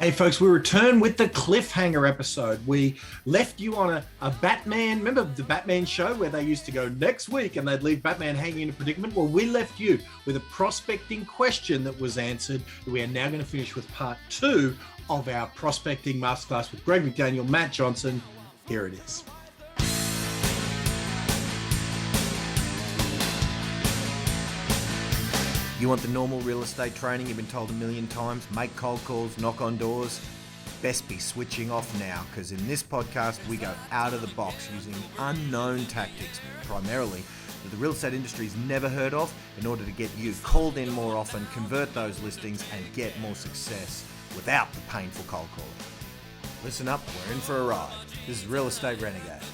Hey folks, we return with the cliffhanger episode. We left you on a Batman, remember the Batman show where they used to go next week and they'd leave Batman hanging in a predicament? Well, we left you with a prospecting question that was answered. We are now going to finish with part 2 of our Prospecting Masterclass with Greg McDaniel, Matt Johnson. Here it is. You want the normal real estate training you've been told a million times? Make cold calls, knock on doors? Best be switching off now, because in this podcast we go out of the box using unknown tactics, primarily that the real estate industry's never heard of, in order to get you called in more often, convert those listings, and get more success without the painful cold calling. Listen up, we're in for a ride. This is Real Estate Renegades.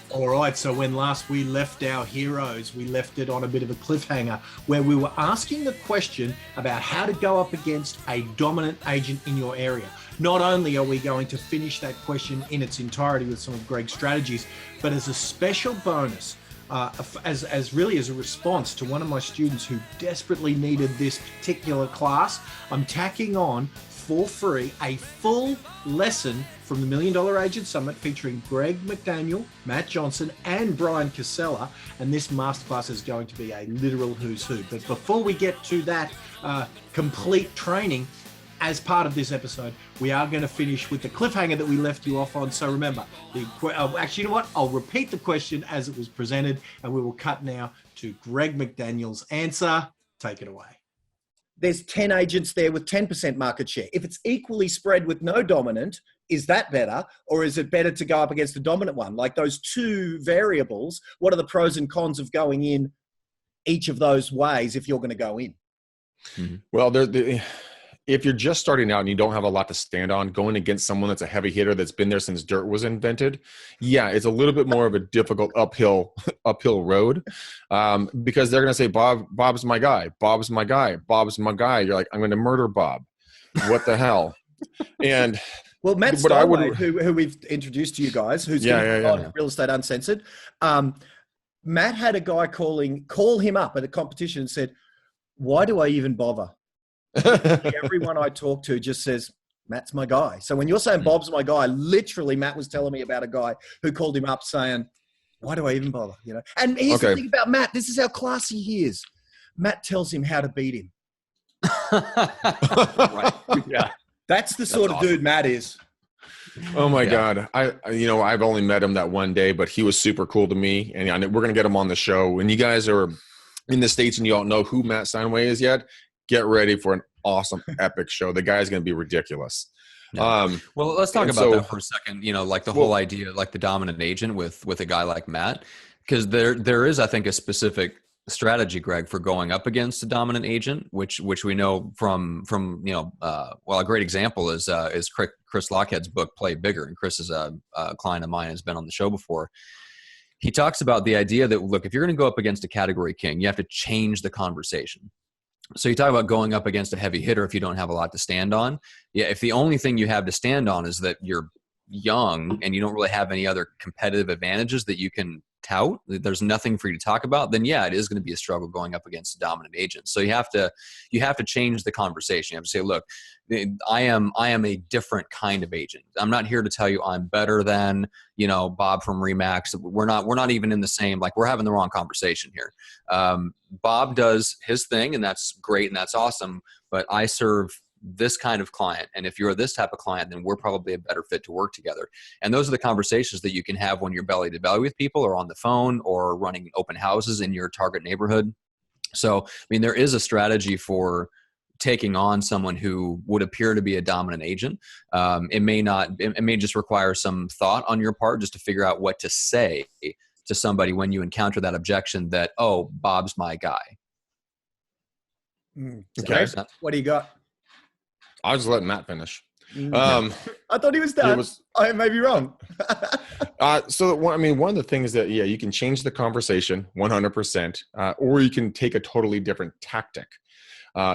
All right, so when last we left our heroes, we left it on a bit of a cliffhanger where we were asking the question about how to go up against a dominant agent in your area. Not only are we going to finish that question in its entirety with some of Greg's strategies, but as a special bonus, as really as a response to one of my students who desperately needed this particular class, I'm tacking on for free a full lesson from the $1 Million Agent Summit featuring Greg McDaniel, Matt Johnson, and Bryan Casella. And this masterclass is going to be a literal who's who. But before we get to that complete training, as part of this episode, we are going to finish with the cliffhanger that we left you off on. So remember, actually, you know what? I'll repeat the question as it was presented, and we will cut now to Greg McDaniel's answer. Take it away. There's 10 agents there with 10% market share. If it's equally spread with no dominant, is that better? Or is it better to go up against the dominant one? Like those two variables, what are the pros and cons of going in each of those ways if you're going to go in? Mm-hmm. Well, if you're just starting out and you don't have a lot to stand on, going against someone that's a heavy hitter that's been there since dirt was invented, yeah, it's a little bit more of a difficult uphill road, because they're going to say, Bob's my guy. Bob's my guy. Bob's my guy. You're like, I'm going to murder Bob. What the hell? And well, Matt Steinway, who we've introduced to you guys, who's on Real Estate Uncensored, Matt had a guy call him up at a competition and said, why do I even bother? Everyone I talk to just says, Matt's my guy. So when you're saying Bob's my guy, literally Matt was telling me about a guy who called him up saying, why do I even bother? You know. And here's the thing about Matt. This is how classy he is. Matt tells him how to beat him. Right. Yeah. That's the sort of dude Matt is. Oh my God. I've only met him that one day, but he was super cool to me. And we're going to get him on the show. When you guys are in the States and you don't know who Matt Steinway is yet, get ready for an awesome, epic show. The guy's going to be ridiculous. Yeah. Well, let's talk about that for a second. Like the whole idea, like the dominant agent with a guy like Matt, because there is, I think, a specific strategy, Greg, for going up against a dominant agent, which we know from a great example is Chris Lockhead's book, Play Bigger. And Chris is a client of mine, has been on the show before. He talks about the idea that, look, if you're going to go up against a category king, you have to change the conversation. So you talk about going up against a heavy hitter if you don't have a lot to stand on. Yeah, if the only thing you have to stand on is that you're young and you don't really have any other competitive advantages that you can tout, there's nothing for you to talk about, then yeah, it is going to be a struggle going up against a dominant agent. So you have to change the conversation. You have to say, look, I am a different kind of agent. I'm not here to tell you I'm better than, Bob from Remax. We're not even in the same, like, we're having the wrong conversation here. Bob does his thing and that's great and that's awesome, but I serve this kind of client. And if you're this type of client, then we're probably a better fit to work together. And those are the conversations that you can have when you're belly to belly with people or on the phone or running open houses in your target neighborhood. So, there is a strategy for taking on someone who would appear to be a dominant agent. It may just require some thought on your part just to figure out what to say to somebody when you encounter that objection that, oh, Bob's my guy. Okay. What do you got? I'll just let Matt finish. I thought he was done. I may be wrong. So one of the things that, you can change the conversation 100%, or you can take a totally different tactic.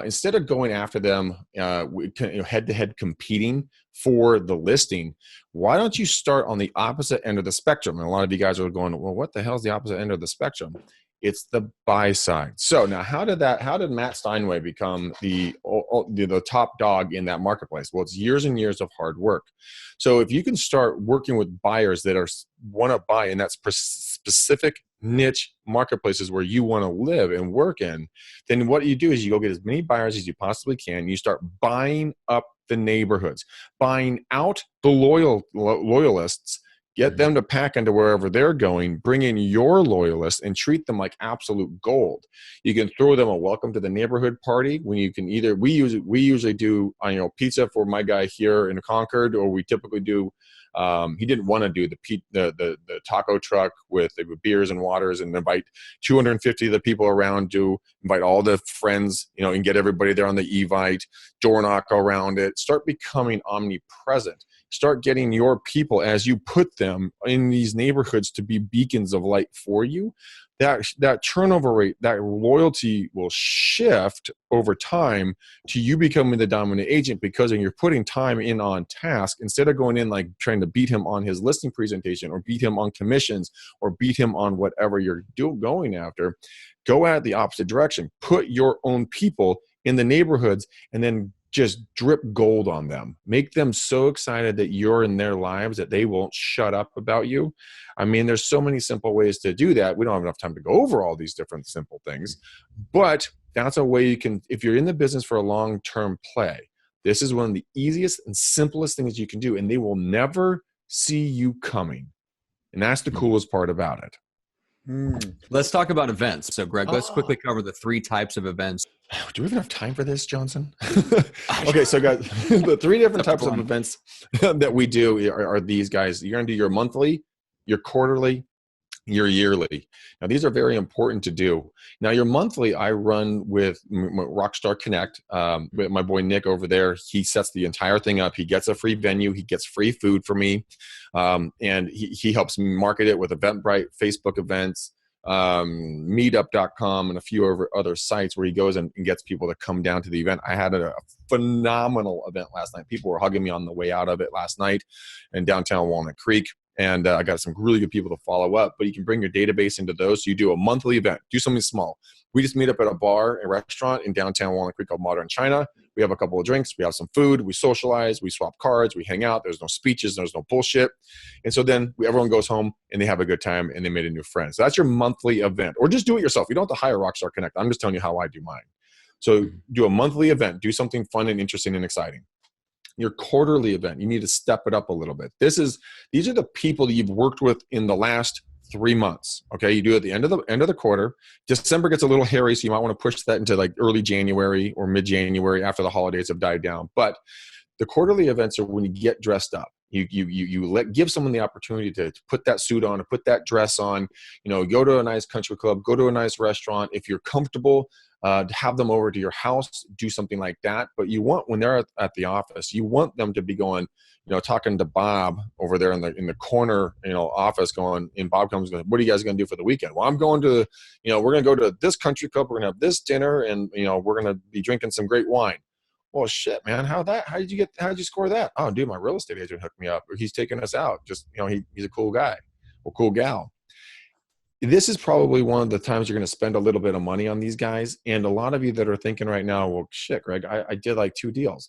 Instead of going after them head-to-head competing for the listing, why don't you start on the opposite end of the spectrum? And a lot of you guys are going, well, what the hell is the opposite end of the spectrum? It's the buy side. So now how did Matt Steinway become the top dog in that marketplace? Well, it's years and years of hard work. So if you can start working with buyers that want to buy in that specific niche marketplaces where you want to live and work in, then what you do is you go get as many buyers as you possibly can. You start buying up the neighborhoods, buying out the loyalists, get them to pack into wherever they're going, bring in your loyalists and treat them like absolute gold. You can throw them a welcome to the neighborhood party when you can we usually do, pizza for my guy here in Concord, or we typically do, he didn't want to do the taco truck with beers and waters and invite 250 of the people around, to invite all the friends, and get everybody there on the Evite, door knock around it, start becoming omnipresent. Start getting your people, as you put them in these neighborhoods, to be beacons of light for you. That turnover rate, that loyalty will shift over time to you becoming the dominant agent, because you're putting time in on task instead of going in like trying to beat him on his listing presentation, or beat him on commissions, or beat him on whatever you're going after. Go at the opposite direction. Put your own people in the neighborhoods and then just drip gold on them. Make them so excited that you're in their lives that they won't shut up about you. I mean, there's so many simple ways to do that. We don't have enough time to go over all these different simple things, but that's a way you can, if you're in the business for a long-term play, this is one of the easiest and simplest things you can do, and they will never see you coming. And that's the coolest part about it. Let's talk about events. So, Greg, let's quickly cover the 3 types of events. Do we have enough time for this, Johnson? Okay, so guys, the 3 different types of events that we do are these guys. You're going to do your monthly, your quarterly, your yearly. Now, these are very important to do. Now, your monthly, I run with Rockstar Connect. With my boy Nick over there, he sets the entire thing up. He gets a free venue. He gets free food for me. And he helps me market it with Eventbrite, Facebook events, meetup.com, and a few other sites where he goes and gets people to come down to the event. I had a phenomenal event last night. People were hugging me on the way out of it last night in downtown Walnut Creek. And I got some really good people to follow up, but you can bring your database into those. So you do a monthly event, do something small. We just meet up at a bar, a restaurant in downtown Walnut Creek called Modern China. We have a couple of drinks, we have some food, we socialize, we swap cards, we hang out. There's no speeches, there's no bullshit. And so then everyone goes home and they have a good time and they made a new friend. So that's your monthly event, or just do it yourself. You don't have to hire Rockstar Connect. I'm just telling you how I do mine. So do a monthly event, do something fun and interesting and exciting. Your quarterly event, you need to step it up a little bit. These are the people that you've worked with in the last 3 months. Okay, you do it at the end of the quarter. December gets a little hairy, so you might want to push that into like early January or mid-January after the holidays have died down. But the quarterly events are when you get dressed up. You give someone the opportunity to put that suit on, to put that dress on. Go to a nice country club, go to a nice restaurant. If you're comfortable, to have them over to your house, do something like that. But you want, when they're at the office, you want them to be going, talking to Bob over there in the corner, office going, and Bob comes going, what are you guys going to do for the weekend? Well, I'm going to, we're going to go to this country club. We're going to have this dinner, and, we're going to be drinking some great wine. Well, shit, man, how did you score that? Oh, dude, my real estate agent hooked me up. He's taking us out. Just, he's a cool guy or cool gal. This is probably one of the times you're going to spend a little bit of money on these guys. And a lot of you that are thinking right now, well, shit, Greg, I did like 2 deals.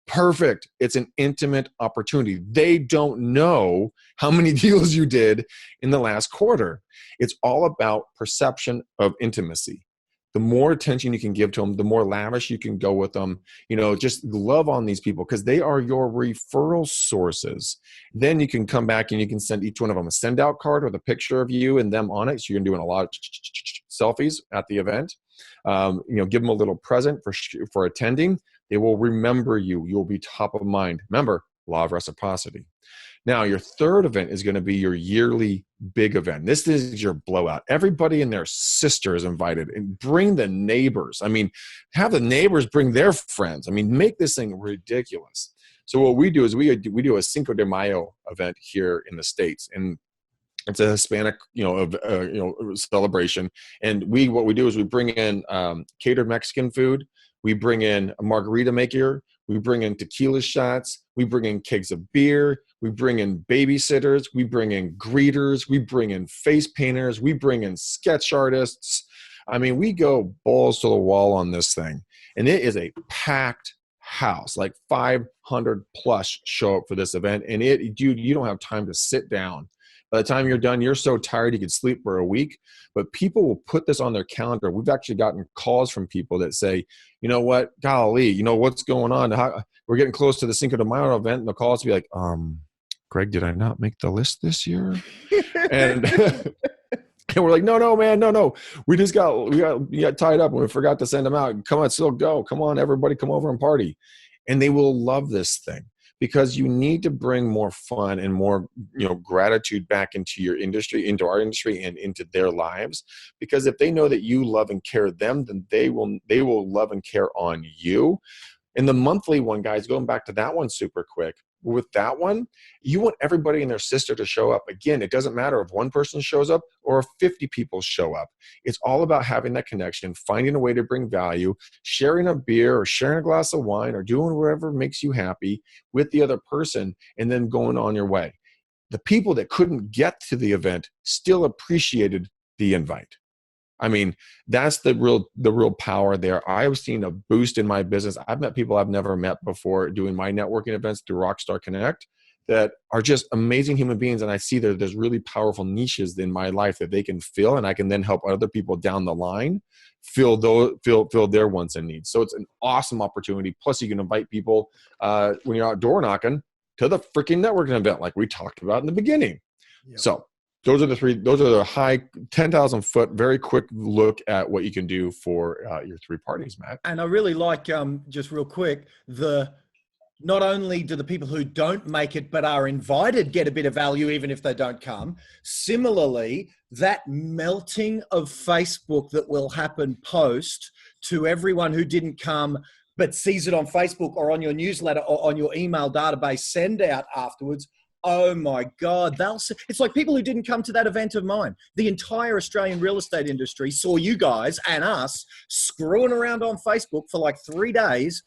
Perfect. It's an intimate opportunity. They don't know how many deals you did in the last quarter. It's all about perception of intimacy. The more attention you can give to them, the more lavish you can go with them. Just love on these people because they are your referral sources. Then you can come back and you can send each one of them a send out card with a picture of you and them on it. So you're doing a lot of selfies at the event. Give them a little present for attending. They will remember you. You'll be top of mind. Remember, law of reciprocity. Now, your third event is going to be your yearly big event. This is your blowout. Everybody and their sister is invited, and bring the neighbors. I mean, have the neighbors bring their friends. I mean, make this thing ridiculous. So what we do is we do a Cinco de Mayo event here in the States, and it's a Hispanic, celebration. And what we do is we bring in catered Mexican food. We bring in a margarita maker. We bring in tequila shots. We bring in kegs of beer. We bring in babysitters. We bring in greeters. We bring in face painters. We bring in sketch artists. I mean, we go balls to the wall on this thing. And it is a packed house, like 500 plus show up for this event. And dude, you don't have time to sit down. By the time you're done, you're so tired you could sleep for a week. But people will put this on their calendar. We've actually gotten calls from people that say, you know what, golly, you know what's going on? We're getting close to the Cinco de Mayo event, and the calls will be like, Greg, did I not make the list this year? And and we're like, no, man, no. We got tied up and we forgot to send them out. Come on, still go. Come on, everybody, come over and party. And they will love this thing, because you need to bring more fun and more, gratitude back into your industry, into our industry, and into their lives. Because if they know that you love and care them, then they will love and care on you. And the monthly one, guys, going back to that one super quick. With that one, you want everybody and their sister to show up. Again, it doesn't matter if one person shows up or if 50 people show up. It's all about having that connection, finding a way to bring value, sharing a beer or sharing a glass of wine or doing whatever makes you happy with the other person, and then going on your way. The people that couldn't get to the event still appreciated the invite. I mean, that's the real power there. I've seen a boost in my business. I've met people I've never met before doing my networking events through Rockstar Connect that are just amazing human beings. And I see that there's really powerful niches in my life that they can fill, and I can then help other people down the line fill their wants and needs. So it's an awesome opportunity. Plus, you can invite people when you're out door knocking to the freaking networking event, like we talked about in the beginning. Yep. So those are the high 10,000 foot, very quick look at what you can do for your three parties, Matt. And I really like, just real quick, not only do the people who don't make it but are invited get a bit of value even if they don't come. Similarly, that melting of Facebook that will happen post to everyone who didn't come but sees it on Facebook or on your newsletter or on your email database send out afterwards. Oh my God, it's like people who didn't come to that event of mine. The entire Australian real estate industry saw you guys and us screwing around on Facebook for like 3 days.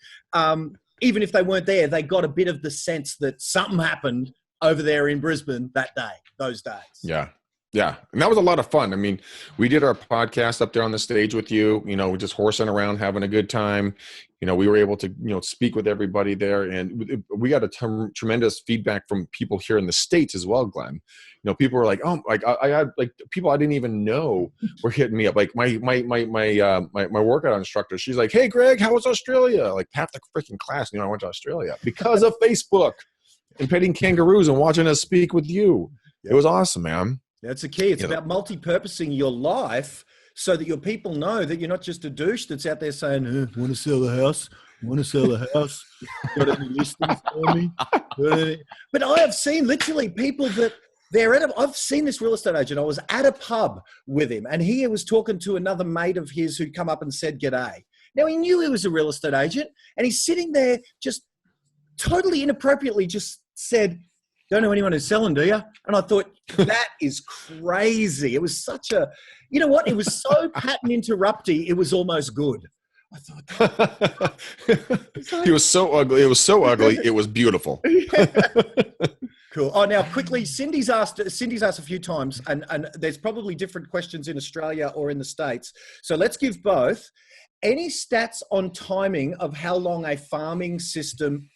Even if they weren't there, they got a bit of the sense that something happened over there in Brisbane those days. Yeah. And that was a lot of fun. I mean, we did our podcast up there on the stage with you, just horsing around, having a good time. We were able to, speak with everybody there, and we got a tremendous feedback from people here in the States as well, Glenn. People were like, oh, like I had like people I didn't even know were hitting me up. Like my workout instructor, she's like, hey, Greg, how was Australia? Like half the freaking class knew I went to Australia because of Facebook and petting kangaroos and watching us speak with you. Yep. It was awesome, man. That's the key. It's about multi-purposing your life so that your people know that you're not just a douche that's out there saying, want to sell the house? Want to sell the house? Got any listings for me? But I have seen literally people that I've seen this real estate agent. I was at a pub with him and he was talking to another mate of his who'd come up and said, g'day. Now he knew he was a real estate agent and he's sitting there just totally inappropriately just said, don't know anyone who's selling, do you? And I thought, that is crazy. It was such a, you know what? It was so pattern interrupty, it was almost good. I thought, he was so ugly. It was so ugly. It was beautiful. Cool. Oh, now quickly, Cindy's asked a few times, and there's probably different questions in Australia or in the States. So let's give both. Any stats on timing of how long a farming system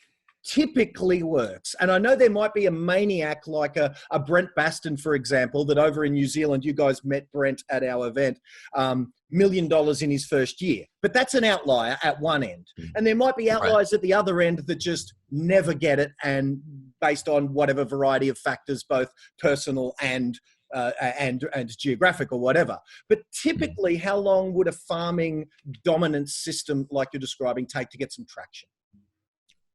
typically works? And I know there might be a maniac like a Brent Baston, for example, that over in New Zealand, you guys met Brent at our event, $1 million in his first year. But that's an outlier at one end. And there might be outliers at the other end that just never get it, and based on whatever variety of factors, both personal and geographic or whatever. But typically, how long would a farming dominant system like you're describing take to get some traction?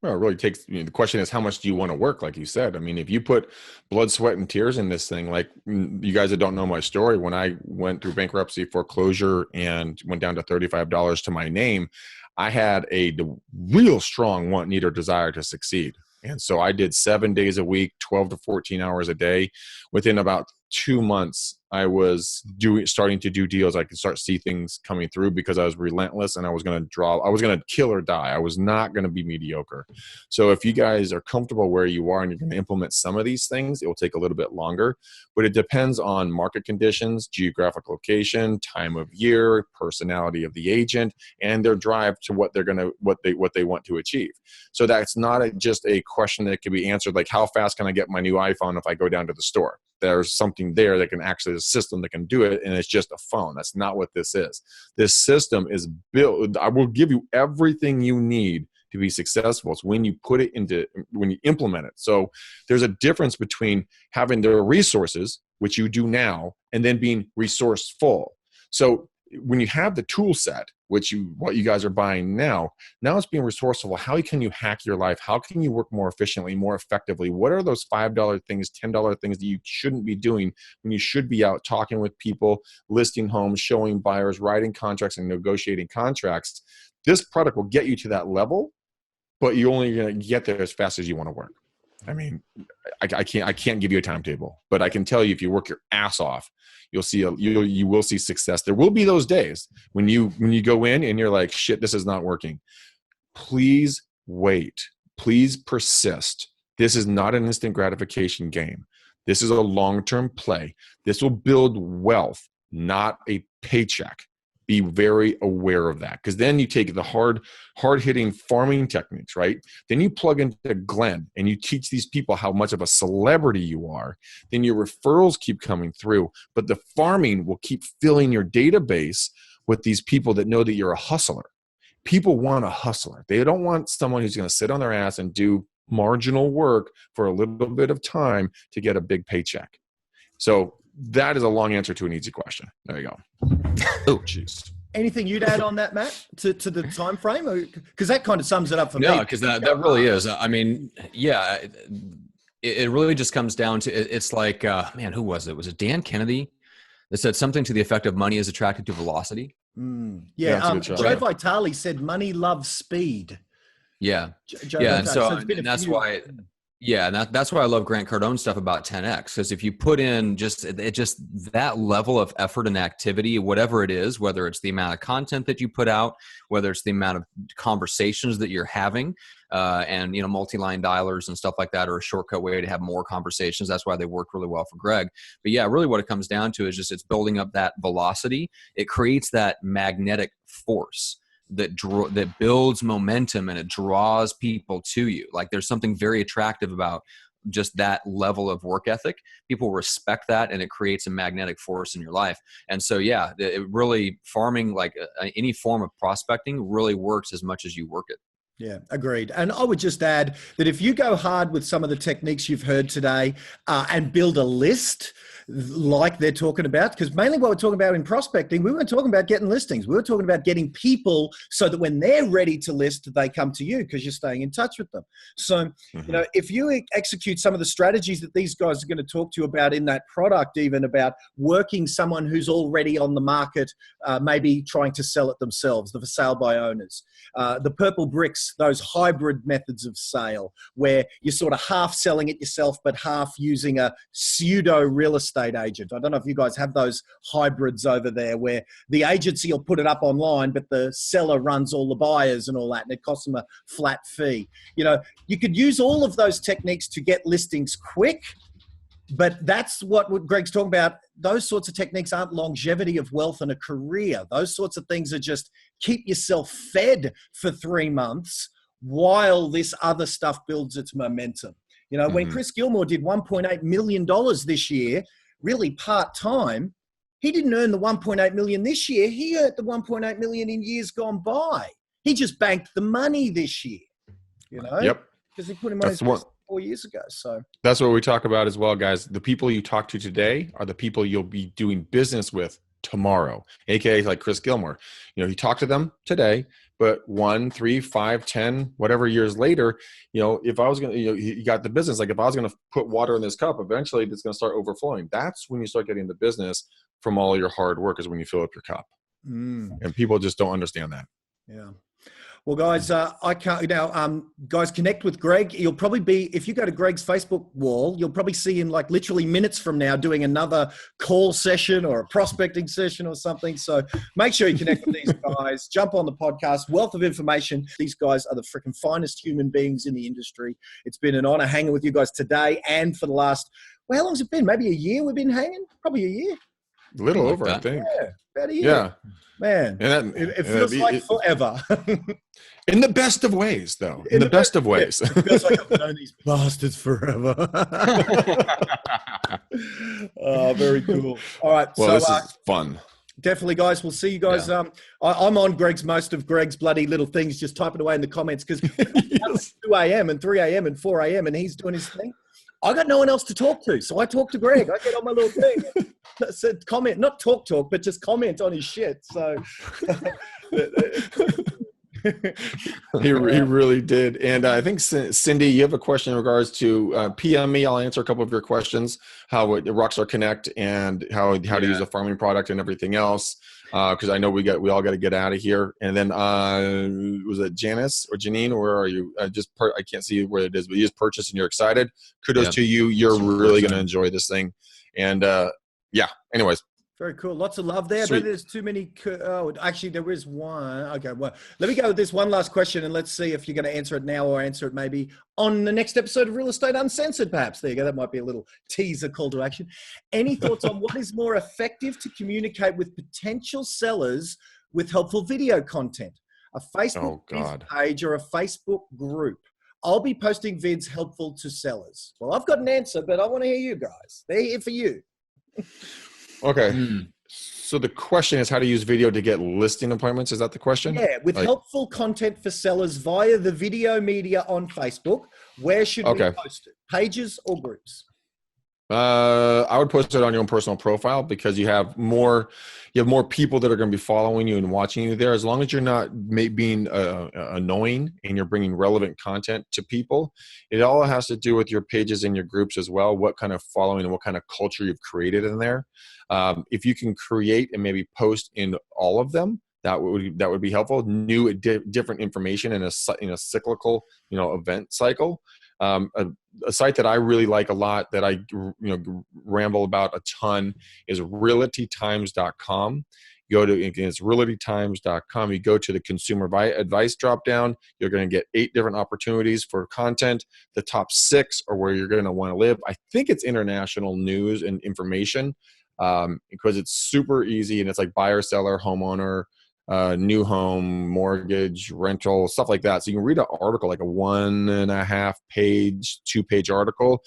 Well, it really takes, the question is, how much do you want to work? Like you said, I mean, if you put blood, sweat, and tears in this thing, like you guys that don't know my story, when I went through bankruptcy, foreclosure, and went down to $35 to my name, I had a real strong want, need, or desire to succeed. And so I did 7 days a week, 12 to 14 hours a day. Within about 2 months, I was starting to do deals. I could start see things coming through because I was relentless and I was going to kill or die. I was not going to be mediocre. So if you guys are comfortable where you are and you're going to implement some of these things, it will take a little bit longer, but it depends on market conditions, geographic location, time of year, personality of the agent, and their drive to what they want to achieve. So that's not just a question that can be answered like, how fast can I get my new iPhone if I go down to the store? There's something there that can actually, a system that can do it, and it's just a phone. That's not what this is. This system is built. I will give you everything you need to be successful. It's when you implement it. So there's a difference between having the resources, which you do now, and then being resourceful. So when you have the tool set, what you guys are buying now it's being resourceful. How can you hack your life? How can you work more efficiently, more effectively? What are those $5 things, $10 things that you shouldn't be doing when you should be out talking with people, listing homes, showing buyers, writing contracts, and negotiating contracts? This product will get you to that level, but you're only going to get there as fast as you want to work. I mean, I can't give you a timetable, but I can tell you if you work your ass off, you will see success. There will be those days when you go in and you're like, shit, this is not working. Please wait. Please persist. This is not an instant gratification game. This is a long-term play. This will build wealth, not a paycheck. Be very aware of that, because then you take the hard-hitting farming techniques, right? Then you plug into Glenn and you teach these people how much of a celebrity you are. Then your referrals keep coming through, but the farming will keep filling your database with these people that know that you're a hustler. People want a hustler. They don't want someone who's going to sit on their ass and do marginal work for a little bit of time to get a big paycheck. So that is a long answer to an easy question. There you go. Oh, jeez. Anything you'd add on that, Matt, to the time frame? Because that kind of sums it up for me. No, because that really is. I mean, yeah, it really just comes down to, it's like, man, who was it? Was it Dan Kennedy that said something to the effect of money is attracted to velocity? Yeah, Joe Vitale said money loves speed. Yeah. And that's why... Yeah, and that's why I love Grant Cardone's stuff about 10X, because if you put in just that level of effort and activity, whatever it is, whether it's the amount of content that you put out, whether it's the amount of conversations that you're having, and multi-line dialers and stuff like that are a shortcut way to have more conversations. That's why they work really well for Greg. But yeah, really what it comes down to is just it's building up that velocity. It creates that magnetic force that builds momentum, and it draws people to you. Like there's something very attractive about just that level of work ethic. People respect that, and it creates a magnetic force in your life. And so, yeah, it really, farming, like any form of prospecting, really works as much as you work it. Yeah, agreed. And I would just add that if you go hard with some of the techniques you've heard today and build a list like they're talking about, because mainly what we're talking about in prospecting, we weren't talking about getting listings. We were talking about getting people so that when they're ready to list, they come to you because you're staying in touch with them. So, if you execute some of the strategies that these guys are going to talk to you about in that product, even about working someone who's already on the market, maybe trying to sell it themselves, the for sale by owners, the purple bricks, those hybrid methods of sale where you're sort of half selling it yourself, but half using a pseudo real estate agent. I don't know if you guys have those hybrids over there where the agency will put it up online, but the seller runs all the buyers and all that, and it costs them a flat fee. You could use all of those techniques to get listings quick, but that's what Greg's talking about. Those sorts of techniques aren't longevity of wealth and a career. Those sorts of things are just keep yourself fed for 3 months while this other stuff builds its momentum. When Chris Gilmore did $1.8 million this year, really part-time, he didn't earn the $1.8 million this year. He earned the $1.8 million in years gone by. He just banked the money this year, Yep. Because he put him on his 4 years ago. So that's what we talk about as well, guys. The people you talk to today are the people you'll be doing business with tomorrow, aka like Chris Gilmore. You talk to them today, but 1, 3, 5, 10, whatever years later, if I was going to, you got the business, like if I was going to put water in this cup, eventually it's going to start overflowing. That's when you start getting the business from all your hard work, is when you fill up your cup. And people just don't understand that. Yeah. Well, guys, I can't now. Guys, connect with Greg. You'll probably be, if you go to Greg's Facebook wall, you'll probably see him like literally minutes from now doing another call session or a prospecting session or something. So make sure you connect with these guys. Jump on the podcast. Wealth of information. These guys are the freaking finest human beings in the industry. It's been an honor hanging with you guys today and for the last, well, how long's it been? Maybe a year we've been hanging? Probably a year. A little over, I think. Yeah, about a year. Yeah. Man, it feels like forever. In the best of ways, though. In the best of ways. It feels like I've known these bastards forever. Oh, very cool. All right. Well, this is fun. Definitely, guys. We'll see you guys. Yeah. I'm on most of Greg's bloody little things. Just type it away in the comments because it's 2 a.m. and 3 a.m. and 4 a.m. and he's doing his thing. I got no one else to talk to, so I talk to Greg. I get on my little thing, said comment, not talk, but just comment on his shit. So he really did. And I think Cindy, you have a question in regards to PM me. I'll answer a couple of your questions. How Rockstar Connect and how to use a farming product and everything else. Because I know we all got to get out of here. And then was it Janice or Janine? Where are you? I can't see where it is, but you just purchased and you're excited. Kudos to you. You're really going to enjoy this thing. And anyways. Very cool. Lots of love there. But there's too many. Oh, actually, there is one. Okay, well, let me go with this one last question, and let's see if you're going to answer it now or answer it maybe on the next episode of Real Estate Uncensored, perhaps. There you go. That might be a little teaser call to action. Any thoughts on what is more effective to communicate with potential sellers with helpful video content? A Facebook page or a Facebook group? I'll be posting vids helpful to sellers. Well, I've got an answer, but I want to hear you guys. They're here for you. Okay. So the question is how to use video to get listing appointments. Is that the question? Yeah, with helpful content for sellers via the video media on Facebook. Where should we post it? Pages or groups? I would post it on your own personal profile because you have more people that are going to be following you and watching you there. As long as you're not being annoying and you're bringing relevant content to people, it all has to do with your pages and your groups as well. What kind of following and what kind of culture you've created in there. If you can create and maybe post in all of them, that would be helpful. New, different information in a cyclical, event cycle. A site that I really like a lot that I ramble about a ton is realtytimes.com. It's realtytimes.com. You go to the consumer advice drop down. You're going to get 8 different opportunities for content. The top 6 are where you're going to want to live. I think it's international news and information because it's super easy and it's like buyer, seller, homeowner, new home, mortgage, rental, stuff like that. So you can read an article, like a 1.5 page, 2-page article.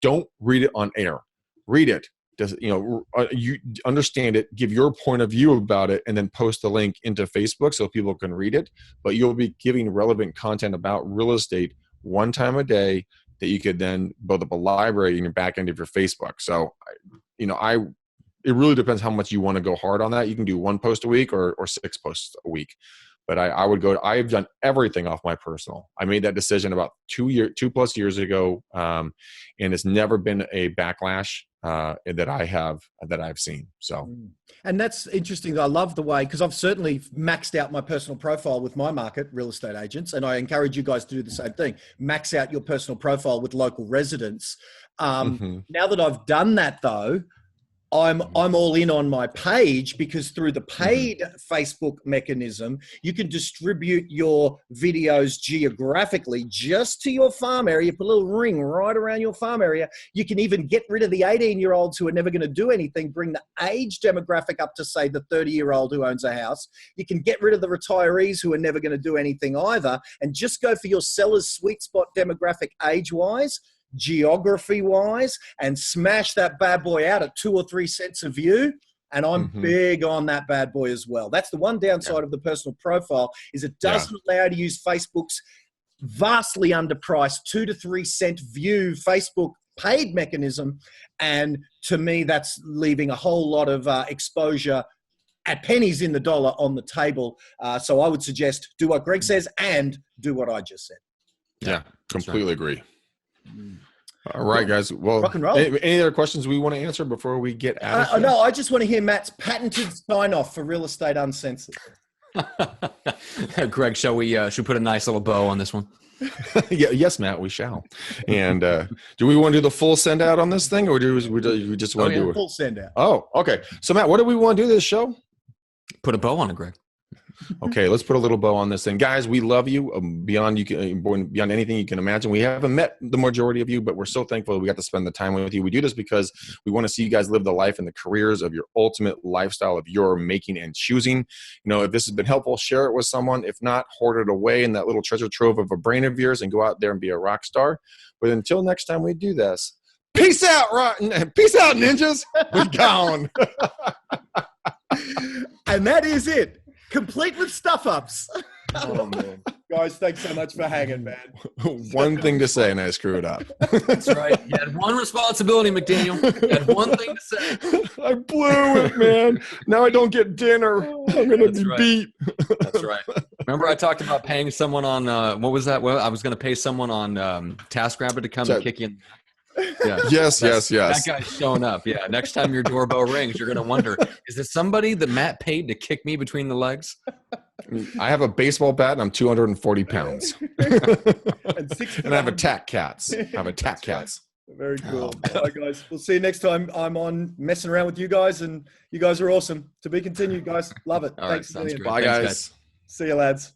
Don't read it on air. Read it. You understand it, give your point of view about it, and then post the link into Facebook so people can read it. But you'll be giving relevant content about real estate one time a day that you could then build up a library in your back end of your Facebook. So, it really depends how much you want to go hard on that. You can do 1 post a week or 6 posts a week. But I've done everything off my personal. I made that decision about 2+ years ago. And it's never been a backlash that I've seen. So, and that's interesting. I love the way, because I've certainly maxed out my personal profile with my market, real estate agents. And I encourage you guys to do the same thing. Max out your personal profile with local residents. Now that I've done that though, I'm all in on my page, because through the paid Facebook mechanism, you can distribute your videos geographically just to your farm area. You put a little ring right around your farm area. You can even get rid of the 18-year-olds who are never going to do anything, bring the age demographic up to, say, the 30-year-old who owns a house. You can get rid of the retirees who are never going to do anything either, and just go for your seller's sweet spot demographic age-wise, geography-wise, and smash that bad boy out at 2 or 3 cents a view. And I'm big on that bad boy as well. That's the one downside of the personal profile, is it doesn't allow you to use Facebook's vastly underpriced 2 to 3 cent view Facebook paid mechanism. And to me, that's leaving a whole lot of exposure at pennies in the dollar on the table. So I would suggest do what Greg says and do what I just said. Yeah, completely agree. All right, guys. Well, rock and roll. Any other questions we want to answer before we get out of here? No, I just want to hear Matt's patented sign-off for Real Estate Uncensored. Greg, should we put a nice little bow on this one? Yeah, yes, Matt, we shall. And do we want to do the full send out on this thing, or do we just want to do it? Full send out. Oh, okay. So, Matt, what do we want to do this show? Put a bow on it, Greg. Okay, let's put a little bow on this thing, guys. We love you beyond anything you can imagine. We haven't met the majority of you, but we're so thankful that we got to spend the time with you. We do this because we want to see you guys live the life and the careers of your ultimate lifestyle of your making and choosing. If this has been helpful, share it with someone. If not, hoard it away in that little treasure trove of a brain of yours and go out there and be a rock star. But until next time we do this, peace out, ninjas. We're gone. And that is it. Complete with stuff-ups. Oh, man. Guys, thanks so much for hanging, man. One thing to say, and I screwed up. That's right. You had one responsibility, McDaniel. You had one thing to say. I blew it, man. Now I don't get dinner. I'm going to be beat. That's right. Remember I talked about paying someone on, what was that? Well, I was going to pay someone on TaskRabbit to come and kick you in. Yeah. Yes. That guy's showing up. Yeah. Next time your doorbell rings, you're going to wonder, is it somebody that Matt paid to kick me between the legs? I have a baseball bat and I'm 240 pounds. And I have attack cats. Very cool. All right, guys. We'll see you next time. I'm on messing around with you guys, and you guys are awesome. To be continued, guys. Love it. Thanks. Bye, guys. See you, lads.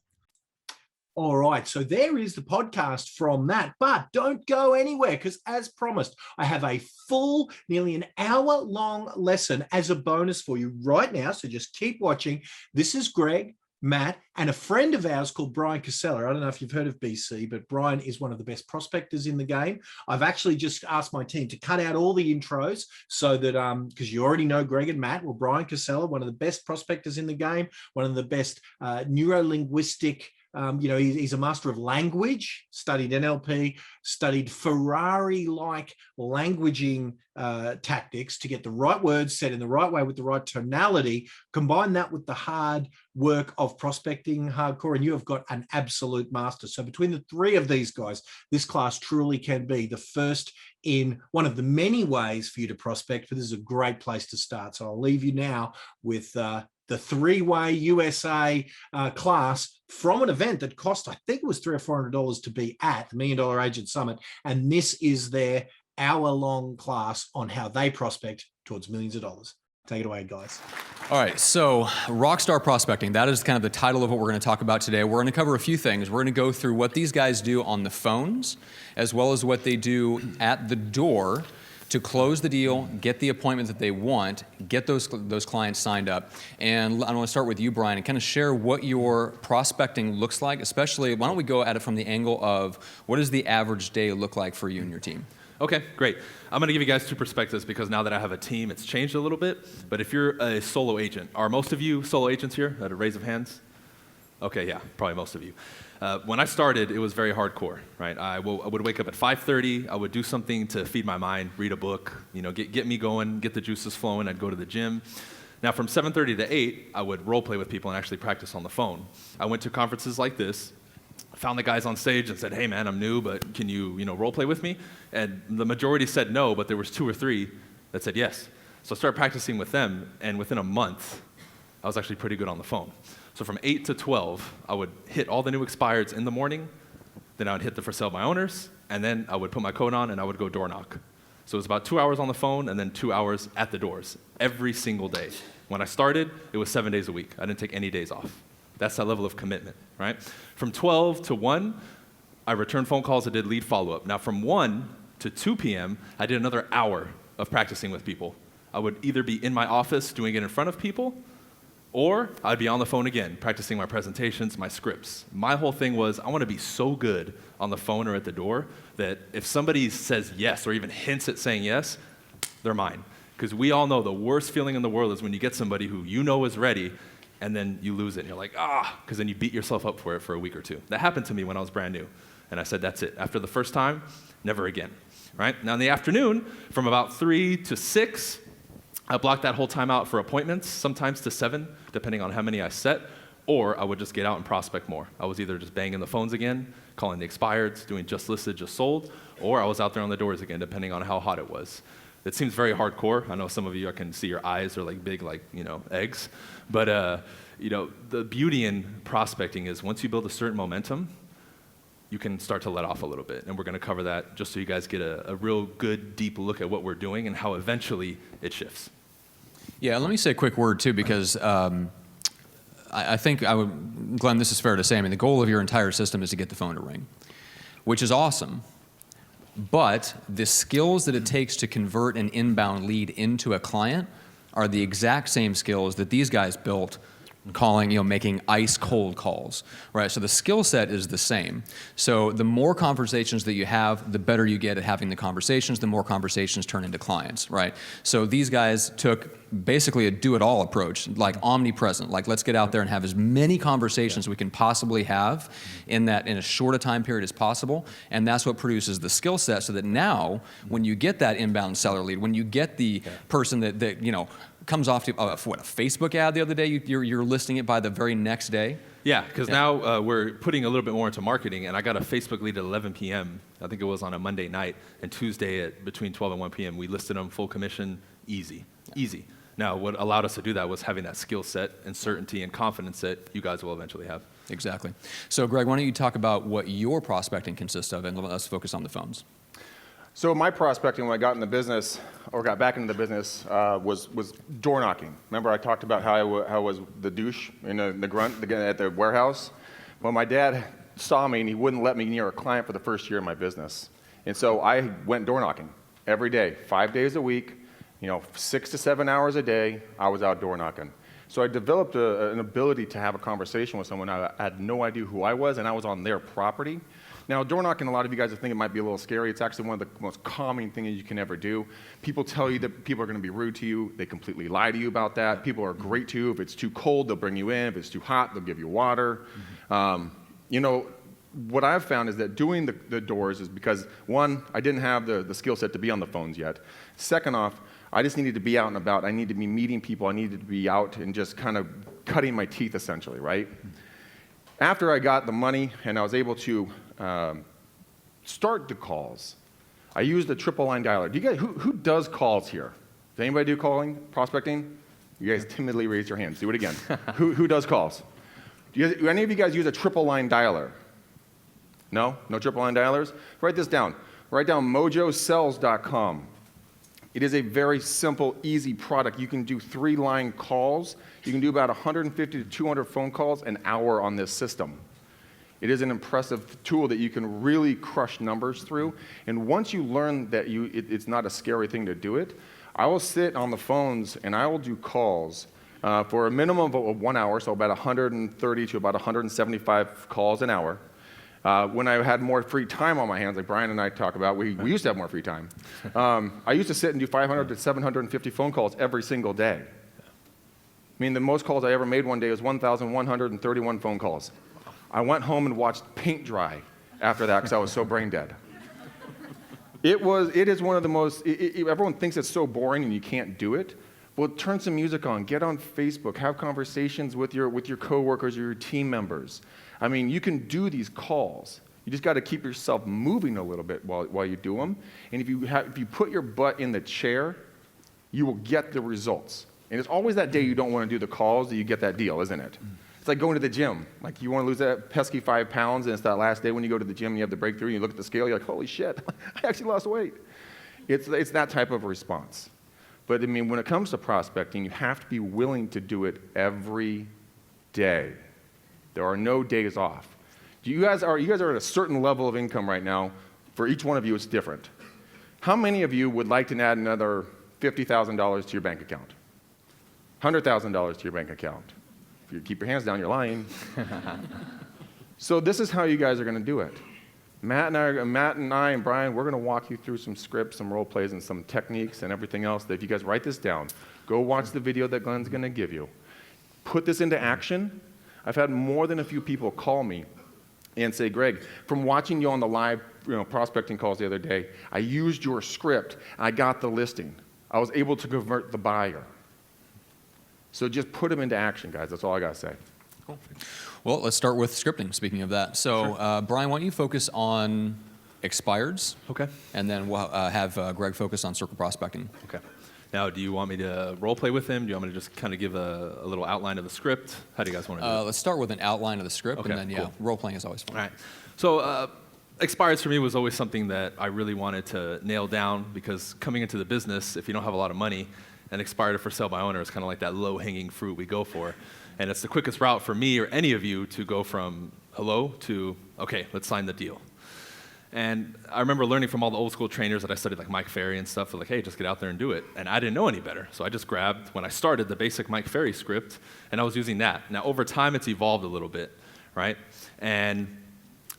All right, so there is the podcast from that, but don't go anywhere because as promised, I have a full, nearly an hour-long lesson as a bonus for you right now, so just keep watching. This is Greg, Matt, and a friend of ours called Bryan Casella. I don't know if you've heard of BC, but Bryan is one of the best prospectors in the game. I've actually just asked my team to cut out all the intros so that, because you already know Greg and Matt, well, Bryan Casella, one of the best prospectors in the game, one of the best neuro-linguistic he's a master of language, studied NLP, studied Ferrari-like languaging tactics to get the right words said in the right way with the right tonality. Combine that with the hard work of prospecting hardcore, and you have got an absolute master. So between the three of these guys, this class truly can be the first in one of the many ways for you to prospect, but this is a great place to start. So I'll leave you now with the three-way USA class from an event that cost, I think it was $300 or $400 to be at the $1 Million Agent Summit. And this is their hour-long class on how they prospect towards millions of dollars. Take it away, guys. All right, so Rockstar Prospecting, that is kind of the title of what we're going to talk about today. We're going to cover a few things. We're going to go through what these guys do on the phones, as well as what they do at the door to close the deal, get the appointment that they want, get those clients signed up. And I want to start with you, Bryan, and kind of share what your prospecting looks like, especially, why don't we go at it from the angle of what does the average day look like for you and your team? Okay, great. I'm going to give you guys two perspectives because now that I have a team, it's changed a little bit. But if you're a solo agent, are most of you solo agents here? At a raise of hands? Okay, yeah, probably most of you. When I started, it was very hardcore, right? I would wake up at 5:30. I would do something to feed my mind, read a book, get me going, get the juices flowing. I'd go to the gym. Now, from 7:30 to 8, I would role play with people and actually practice on the phone. I went to conferences like this, found the guys on stage and said, "Hey, man, I'm new, but can you, role play with me?" And the majority said no, but there was 2 or 3 that said yes. So I started practicing with them, and within a month, I was actually pretty good on the phone. So from 8 to 12, I would hit all the new expireds in the morning, then I would hit the for sale by owners, and then I would put my coat on and I would go door knock. So it was about 2 hours on the phone and then 2 hours at the doors every single day. When I started, it was 7 days a week. I didn't take any days off. That's that level of commitment, right? From 12 to 1, I returned phone calls, I did lead follow-up. Now from 1 to 2 p.m., I did another hour of practicing with people. I would either be in my office doing it in front of people, or I'd be on the phone again, practicing my presentations, my scripts. My whole thing was, I want to be so good on the phone or at the door that if somebody says yes or even hints at saying yes, they're mine. Because we all know the worst feeling in the world is when you get somebody who you know is ready and then you lose it and you're like, because then you beat yourself up for it for a week or two. That happened to me when I was brand new. And I said, that's it. After the first time, never again, right? Now in the afternoon, from about 3 to 6, I blocked that whole time out for appointments, sometimes to 7, depending on how many I set, or I would just get out and prospect more. I was either just banging the phones again, calling the expireds, doing just listed, just sold, or I was out there on the doors again, depending on how hot it was. It seems very hardcore. I know some of you, I can see your eyes are like big, like, eggs. But, the beauty in prospecting is once you build a certain momentum, you can start to let off a little bit. And we're going to cover that just so you guys get a real good, deep look at what we're doing and how eventually it shifts. Yeah, let me say a quick word, too, because I think, Glenn, this is fair to say. I mean, the goal of your entire system is to get the phone to ring, which is awesome. But the skills that it takes to convert an inbound lead into a client are the exact same skills that these guys built making ice cold calls, right? So the skill set is the same. So the more conversations that you have, the better you get at having the conversations, the more conversations turn into clients, right? So these guys took basically a do-it-all approach, like omnipresent, like let's get out there and have as many conversations we can possibly have in a short a time period as possible, and that's what produces the skill set so that now, when you get that inbound seller lead, when you get the person that comes off to a Facebook ad the other day, you're listing it by the very next day. Yeah, because now we're putting a little bit more into marketing, and I got a Facebook lead at 11 p.m. I think it was on a Monday night, and Tuesday at between 12 and 1 p.m. we listed them full commission, easy. Now, what allowed us to do that was having that skill set and certainty and confidence that you guys will eventually have. Exactly. So, Greg, why don't you talk about what your prospecting consists of, and let's focus on the phones. So my prospecting when I got in the business, or got back into the business, was door knocking. Remember I talked about how I was the douche in the grunt at the warehouse? Well, my dad saw me and he wouldn't let me near a client for the first year of my business. And so I went door knocking every day, 5 days a week, 6 to 7 hours a day, I was out door knocking. So I developed an ability to have a conversation with someone. I had no idea who I was, and I was on their property. Now, door knocking, a lot of you guys think it might be a little scary. It's actually one of the most calming things you can ever do. People tell you that people are going to be rude to you. They completely lie to you about that. People are great to you. If it's too cold, they'll bring you in. If it's too hot, they'll give you water. What I've found is that doing the doors is because, one, I didn't have the skill set to be on the phones yet. Second off, I just needed to be out and about. I needed to be meeting people. I needed to be out and just kind of cutting my teeth, essentially, right? After I got the money and I was able to start the calls, I used the triple line dialer. Do you guys, who does calls here? Does anybody do calling, prospecting? You guys timidly raised your hands. Do it again. Who does calls? Do any of you guys use a triple line dialer? No? No triple line dialers? Write this down. Write down mojosells.com. It is a very simple, easy product. You can do 3-line calls. You can do about 150 to 200 phone calls an hour on this system. It is an impressive tool that you can really crush numbers through. And once you learn that it's not a scary thing to do it, I will sit on the phones and I will do calls for a minimum of 1 hour, so about 130 to about 175 calls an hour. When I had more free time on my hands, like Bryan and I talk about, we used to have more free time. I used to sit and do 500 to 750 phone calls every single day. I mean, the most calls I ever made one day was 1,131 phone calls. I went home and watched paint dry after that because I was so brain dead. It is one of the most, everyone thinks it's so boring and you can't do it. Well, turn some music on, get on Facebook, have conversations with your coworkers or your team members. I mean, you can do these calls. You just got to keep yourself moving a little bit while you do them. And if you put your butt in the chair, you will get the results. And it's always that day you don't want to do the calls that you get that deal, isn't it? It's like going to the gym. Like you want to lose that pesky 5 pounds, and it's that last day when you go to the gym and you have the breakthrough, and you look at the scale, you're like, holy shit, I actually lost weight. It's that type of response. But I mean, when it comes to prospecting, you have to be willing to do it every day. There are no days off. You guys are at a certain level of income right now. For each one of you, it's different. How many of you would like to add another $50,000 to your bank account? $100,000 to your bank account? If you keep your hands down, you're lying. So this is how you guys are going to do it. Matt and I and Bryan, we're going to walk you through some scripts, some role plays, and some techniques and everything else that if you guys write this down, go watch the video that Glenn's going to give you. Put this into action. I've had more than a few people call me and say, Greg, from watching you on the live prospecting calls the other day, I used your script, I got the listing. I was able to convert the buyer. So just put them into action, guys. That's all I got to say. Cool. Well, let's start with scripting, speaking of that. So, Bryan, why don't you focus on expireds. Okay. And then we'll have Greg focus on circle prospecting. Okay. Now, do you want me to role play with him? Do you want me to just kind of give a little outline of the script? How do you guys want to do it? Let's start with an outline of the script, Okay, and then, cool. role playing is always fun. All right. So, expireds for me was always something that I really wanted to nail down, because coming into the business, if you don't have a lot of money, an expired or for sale by owner is kind of like that low-hanging fruit we go for. And it's the quickest route for me or any of you to go from hello to, okay, let's sign the deal. And I remember learning from all the old school trainers that I studied, like Mike Ferry and stuff, like, hey, just get out there and do it. And I didn't know any better. So I just grabbed, when I started, the basic Mike Ferry script, and I was using that. Now, over time, it's evolved a little bit, right? And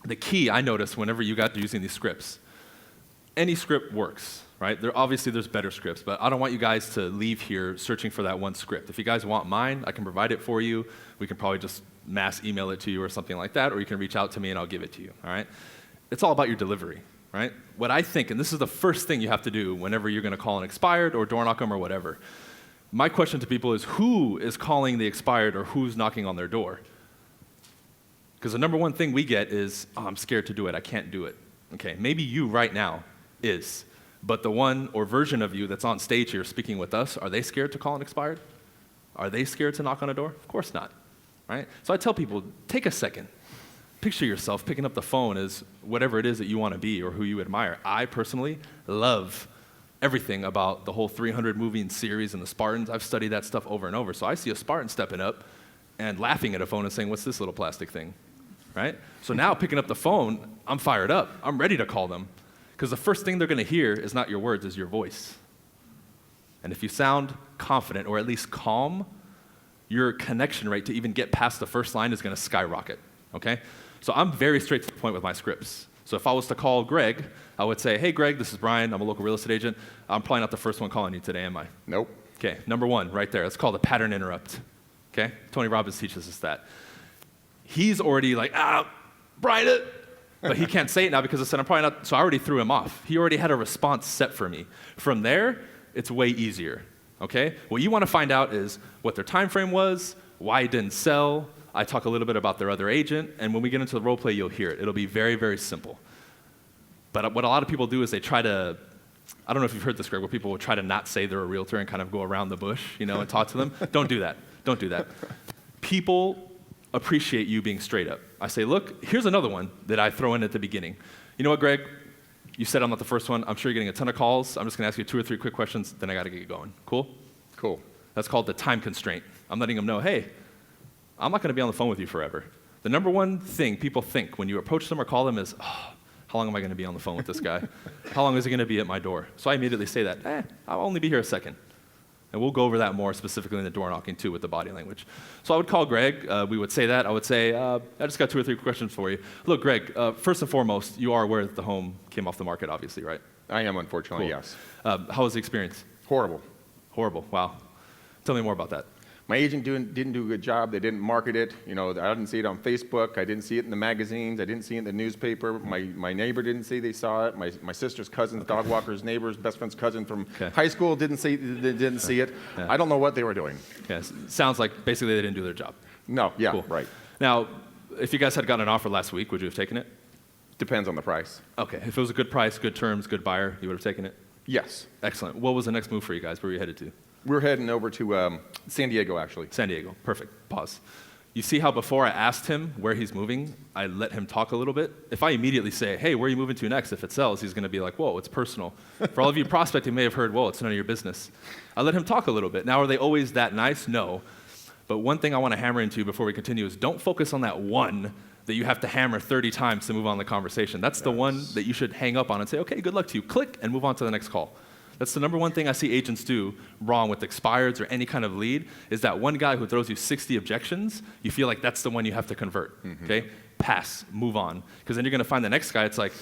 the key I noticed whenever you got to using these scripts, any script works, right? Obviously, there's better scripts, but I don't want you guys to leave here searching for that one script. If you guys want mine, I can provide it for you. We can probably just mass email it to you or something like that, or you can reach out to me and I'll give it to you, all right? It's all about your delivery, right? What I think, and this is the first thing you have to do whenever you're going to call an expired or door knock them or whatever. My question to people is, who is calling the expired or who's knocking on their door? Because the number one thing we get is, oh, I'm scared to do it. I can't do it. Okay, maybe you right now is, but the one or version of you that's on stage here speaking with us, are they scared to call an expired? Are they scared to knock on a door? Of course not, right? So I tell people, take a second. Picture yourself picking up the phone as whatever it is that you want to be or who you admire. I personally love everything about the whole 300 movie series and the Spartans. I've studied that stuff over and over. So I see a Spartan stepping up and laughing at a phone and saying, what's this little plastic thing, right? So now picking up the phone, I'm fired up. I'm ready to call them, because the first thing they're going to hear is not your words, is your voice. And if you sound confident or at least calm, your connection rate to even get past the first line is going to skyrocket, okay? So I'm very straight to the point with my scripts. So if I was to call Greg, I would say, hey, Greg, this is Bryan. I'm a local real estate agent. I'm probably not the first one calling you today, am I? Nope. Okay, number one, right there. It's called a pattern interrupt, okay? Tony Robbins teaches us that. He's already like, Bryan, but he can't say it now because I said I'm probably not, so I already threw him off. He already had a response set for me. From there, it's way easier, okay? What you want to find out is what their time frame was, why it didn't sell. I talk a little bit about their other agent, and when we get into the role play, you'll hear it. It'll be very, very simple. But what a lot of people do is they try to, I don't know if you've heard this, Greg, where people will try to not say they're a realtor and kind of go around the bush, and talk to them. Don't do that. Don't do that. People appreciate you being straight up. I say, look, here's another one that I throw in at the beginning. You know what, Greg? You said I'm not the first one. I'm sure you're getting a ton of calls. I'm just going to ask you 2 or 3 quick questions, then I got to get you going. Cool? Cool. That's called the time constraint. I'm letting them know, hey, I'm not going to be on the phone with you forever. The number one thing people think when you approach them or call them is, oh, how long am I going to be on the phone with this guy? How long is he going to be at my door? So I immediately say that, I'll only be here a second. And we'll go over that more specifically in the door knocking too with the body language. So I would call Greg. We would say that. I would say, I just got 2 or 3 questions for you. Look, Greg, first and foremost, you are aware that the home came off the market, obviously, right? I am, unfortunately, Cool. yes. How was the experience? Horrible. Horrible. Wow. Tell me more about that. My agent didn't do a good job. They didn't market it. I didn't see it on Facebook. I didn't see it in the magazines. I didn't see it in the newspaper. My neighbor didn't say they saw it. My sister's cousin's dog walker's neighbor's best friend's cousin from high school didn't see it. Yeah. I don't know what they were doing. Yes. Sounds like basically they didn't do their job. No. Yeah. Cool. Right. Now, if you guys had gotten an offer last week, would you have taken it? Depends on the price. Okay. If it was a good price, good terms, good buyer, you would have taken it? Yes. Excellent. What was the next move for you guys? Where were you headed to? We're heading over to San Diego, actually. San Diego. Perfect. Pause. You see how before I asked him where he's moving, I let him talk a little bit? If I immediately say, hey, where are you moving to next? If it sells, he's going to be like, whoa, it's personal. For all of you prospecting may have heard, whoa, it's none of your business. I let him talk a little bit. Now, are they always that nice? No. But one thing I want to hammer into before we continue is don't focus on that one that you have to hammer 30 times to move on the conversation. That's the one that you should hang up on and say, okay, good luck to you. Click and move on to the next call. That's the number one thing I see agents do wrong with expireds or any kind of lead is that one guy who throws you 60 objections, you feel like that's the one you have to convert, okay? Pass, move on. Because then you're gonna find the next guy, it's like,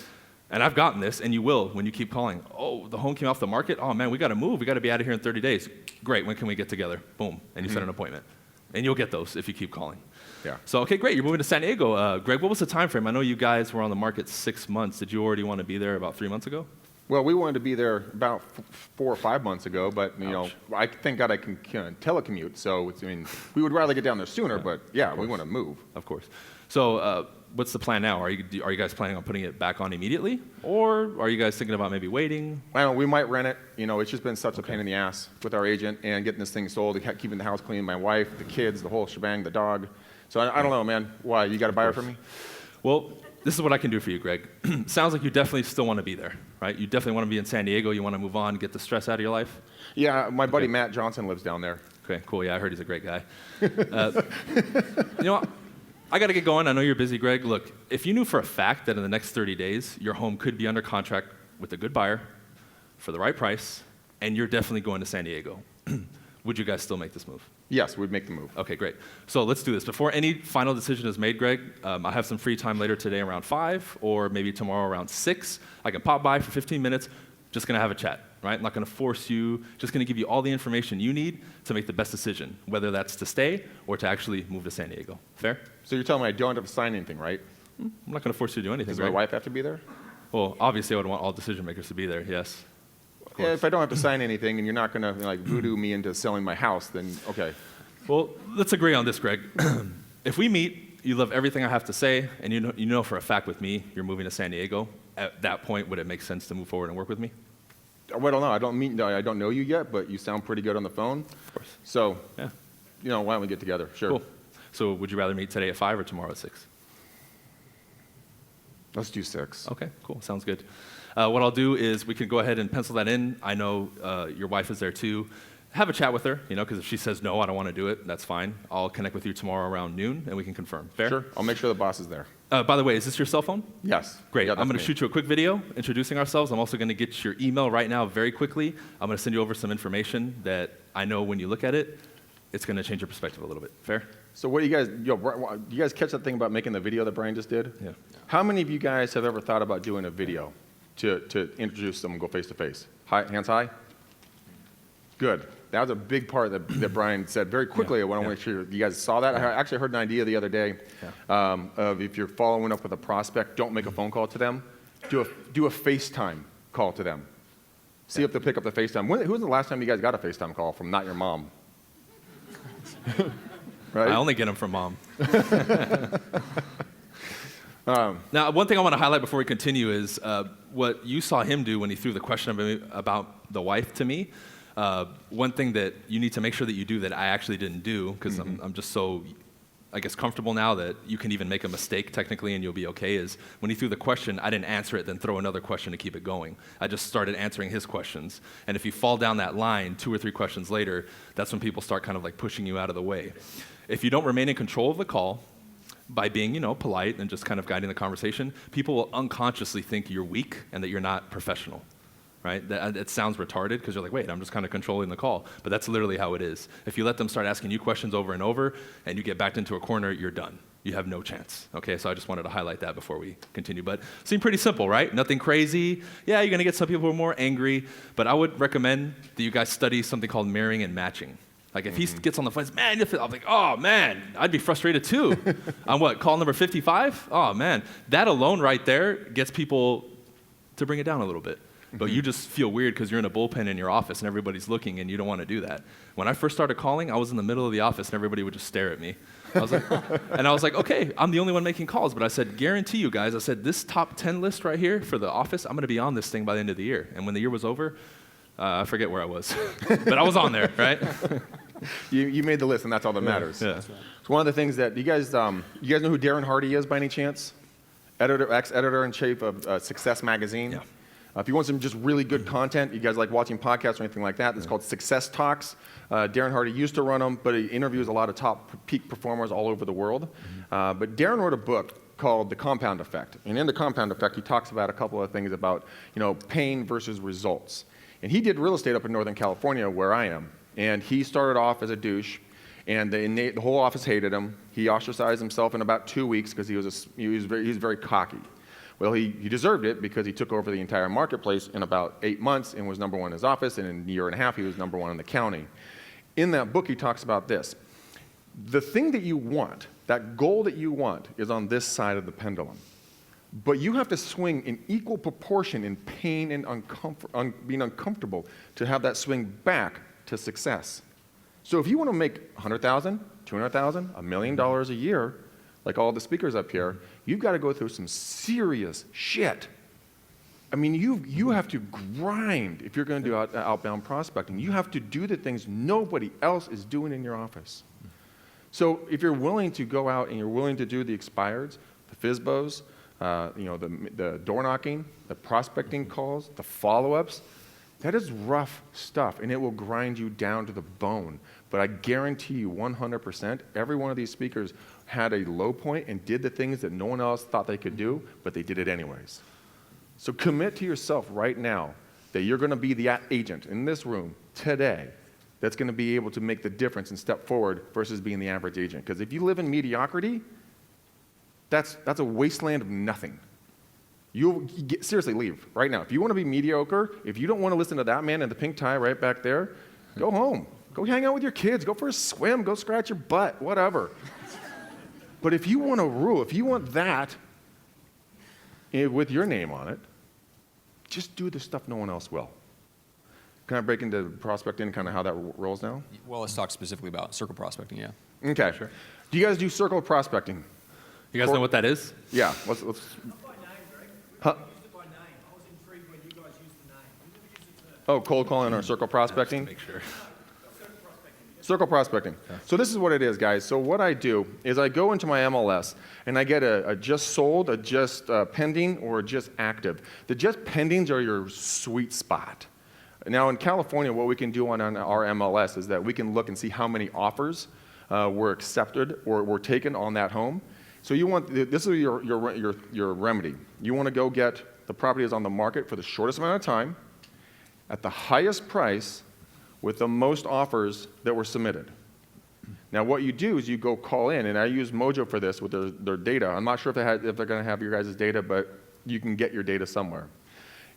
and I've gotten this, and you will when you keep calling. Oh, the home came off the market? Oh man, we gotta move. We gotta be out of here in 30 days. Great, when can we get together? Boom, and you set an appointment. And you'll get those if you keep calling. Yeah. So, okay, great, you're moving to San Diego. Greg, what was the time frame? I know you guys were on the market 6 months. Did you already want to be there about 3 months ago? Well, we wanted to be there about 4 or 5 months ago, but I thank God I can telecommute. So we would rather get down there sooner, but yeah, we want to move. Of course. So what's the plan now? Are you guys planning on putting it back on immediately, or are you guys thinking about maybe waiting? I don't know, we might rent it. It's just been such a pain in the ass with our agent and getting this thing sold, keeping the house clean, my wife, the kids, the whole shebang, the dog. So I don't know, man. Why? You got a buyer for me? Well, this is what I can do for you, Greg. Sounds like you definitely still want to be there, right? You definitely want to be in San Diego. You want to move on, get the stress out of your life? Yeah, my buddy Matt Johnson lives down there. Okay, cool. Yeah, I heard he's a great guy. You know what? I got to get going. I know you're busy, Greg. Look, if you knew for a fact that in the next 30 days, your home could be under contract with a good buyer for the right price, and you're definitely going to San Diego, would you guys still make this move? Yes, we'd make the move. Okay, great. So let's do this. Before any final decision is made, Greg, I have some free time later today around 5 or maybe tomorrow around 6. I can pop by for 15 minutes, just going to have a chat, right? I'm not going to force you, just going to give you all the information you need to make the best decision, whether that's to stay or to actually move to San Diego. Fair? So you're telling me I don't have to sign anything, right? I'm not going to force you to do anything, Does Greg. my wife have to be there? Well, obviously I would want all decision makers to be there, yes. Yeah, if I don't have to sign anything and you're not going to voodoo me into selling my house, then okay. Well, let's agree on this, Greg. If we meet, you love everything I have to say, and you know for a fact with me you're moving to San Diego, at that point, would it make sense to move forward and work with me? Well, I don't know. I don't know you yet, but you sound pretty good on the phone. Of course. So, yeah. Why don't we get together? Sure. Cool. So would you rather meet today at 5 or tomorrow at 6? Let's do 6. Okay, cool. Sounds good. What I'll do is we can go ahead and pencil that in. I know your wife is there too. Have a chat with her, because if she says, no, I don't want to do it, that's fine. I'll connect with you tomorrow around noon, and we can confirm. Fair? Sure. I'll make sure the boss is there. By the way, is this your cell phone? Yes. Great. Yeah, I'm going to shoot you a quick video introducing ourselves. I'm also going to get your email right now very quickly. I'm going to send you over some information that I know when you look at it, it's going to change your perspective a little bit. Fair? So what do you guys catch that thing about making the video that Bryan just did? Yeah. How many of you guys have ever thought about doing a video to introduce someone, go face to face? Hands high? Good. That was a big part that Bryan said very quickly. I want to make sure you guys saw that. I actually heard an idea the other day of if you're following up with a prospect, don't make a phone call to them. Do a FaceTime call to them. See if they'll pick up the FaceTime. When was the last time you guys got a FaceTime call from not your mom? Right? I only get them from mom. Now, one thing I want to highlight before we continue is what you saw him do when he threw the question about the wife to me. One thing that you need to make sure that you do that I actually didn't do, because I'm just so, I guess, comfortable now that you can even make a mistake technically and you'll be okay, is when he threw the question, I didn't answer it, then throw another question to keep it going. I just started answering his questions. And if you fall down that line 2 or 3 questions later, that's when people start kind of like pushing you out of the way. If you don't remain in control of the call, by being, polite and just kind of guiding the conversation, people will unconsciously think you're weak and that you're not professional. Right? It sounds retarded because you're like, wait, I'm just kind of controlling the call. But that's literally how it is. If you let them start asking you questions over and over and you get backed into a corner, you're done. You have no chance. Okay, so I just wanted to highlight that before we continue. But it seemed pretty simple, right? Nothing crazy. Yeah, you're going to get some people who are more angry. But I would recommend that you guys study something called mirroring and matching. Like if he gets on the phone, man, I'm like, oh man, I'd be frustrated too. On what, call number 55? Oh man, that alone right there gets people to bring it down a little bit. But you just feel weird because you're in a bullpen in your office and everybody's looking and you don't want to do that. When I first started calling, I was in the middle of the office and everybody would just stare at me. I was like, okay, I'm the only one making calls. But I said, guarantee you guys, I said, this top 10 list right here for the office, I'm going to be on this thing by the end of the year. And when the year was over, I forget where I was. But I was on there, right? You made the list and that's all that matters. Yeah. It's one of the things that, you guys know who Darren Hardy is by any chance? Ex-editor-in-chief of Success Magazine. Yeah. If you want some just really good content, you guys like watching podcasts or anything like that, it's called Success Talks. Darren Hardy used to run them, but he interviews a lot of top peak performers all over the world. But Darren wrote a book called The Compound Effect. And in The Compound Effect, he talks about a couple of things about, pain versus results. And he did real estate up in Northern California, where I am. And he started off as a douche, and the whole office hated him. He ostracized himself in about 2 weeks because he was very cocky. Well, he deserved it because he took over the entire marketplace in about 8 months and was number 1 in his office, and in a year and a half, he was number 1 in the county. In that book, he talks about this. The thing that you want, that goal that you want, is on this side of the pendulum. But you have to swing in equal proportion in pain and being uncomfortable to have that swing back to success. So if you want to make $100,000, $200,000, $1 million a year, like all the speakers up here, you've got to go through some serious shit. I mean, you have to grind if you're going to do outbound prospecting. You have to do the things nobody else is doing in your office. So if you're willing to go out and you're willing to do the expireds, the FSBOs, the door knocking, the prospecting calls, the follow-ups, that is rough stuff, and it will grind you down to the bone. But I guarantee you 100%, every one of these speakers had a low point and did the things that no one else thought they could do, but they did it anyways. So commit to yourself right now that you're going to be the agent in this room today that's going to be able to make the difference and step forward versus being the average agent. Because if you live in mediocrity, that's a wasteland of nothing. Seriously, leave right now. If you want to be mediocre, if you don't want to listen to that man in the pink tie right back there, go home. Go hang out with your kids. Go for a swim. Go scratch your butt, whatever. But if you want to rule, if you want that with your name on it, just do the stuff no one else will. Can I break into prospecting, kind of how that rolls now? Well, let's talk specifically about circle prospecting, yeah. Okay. Sure. Do you guys do circle prospecting? You guys know what that is? Yeah. Let's huh? Oh, cold calling or circle prospecting? Make sure. Circle prospecting. Okay. So this is what it is, guys. So what I do is I go into my MLS and I get a just sold, a just pending, or a just active. The just pendings are your sweet spot. Now in California, what we can do on our MLS is that we can look and see how many offers were accepted or were taken on that home. So you want, this is your remedy. You want to go get the property is on the market for the shortest amount of time, at the highest price, with the most offers that were submitted. Now what you do is you go call in, and I use Mojo for this with their data. I'm not sure if they're going to have your guys' data, but you can get your data somewhere.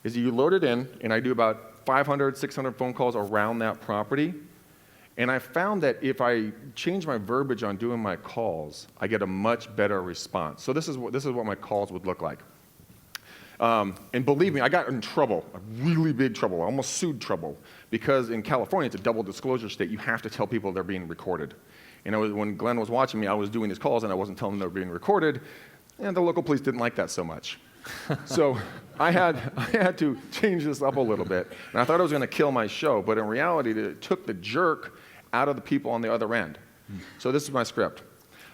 Is you load it in, and I do about 500, 600 phone calls around that property, and I found that if I change my verbiage on doing my calls, I get a much better response. So this is what my calls would look like. And believe me, I got in trouble, a really big trouble, almost sued trouble, because in California, it's a double disclosure state. You have to tell people they're being recorded. And when Glenn was watching me, I was doing these calls and I wasn't telling them they were being recorded, and the local police didn't like that so much. So I had to change this up a little bit, and I thought I was going to kill my show, but in reality, it took the jerk out of the people on the other end. So this is my script.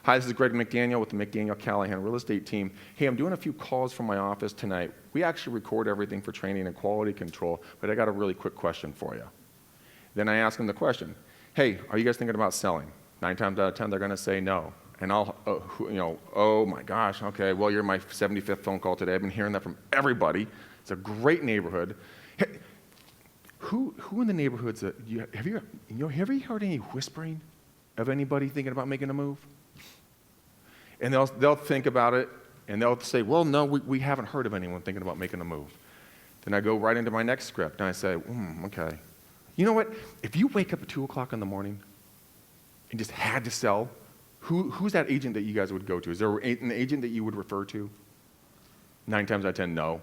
Hi, this is Greg McDaniel with the McDaniel Callahan Real Estate Team. Hey, I'm doing a few calls from my office tonight. We actually record everything for training and quality control, but I got a really quick question for you. Then I ask them the question, hey, are you guys thinking about selling? 9 times out of 10, they're going to say no. And I'll, oh my gosh, okay, well, you're my 75th phone call today. I've been hearing that from everybody. It's a great neighborhood. Hey, who in the neighborhoods, have you heard any whispering of anybody thinking about making a move? And they'll think about it, and they'll say, well, no, we haven't heard of anyone thinking about making a move. Then I go right into my next script, and I say, okay. You know what? If you wake up at 2 o'clock in the morning and just had to sell, who's that agent that you guys would go to? Is there an agent that you would refer to? 9 times out of 10, no.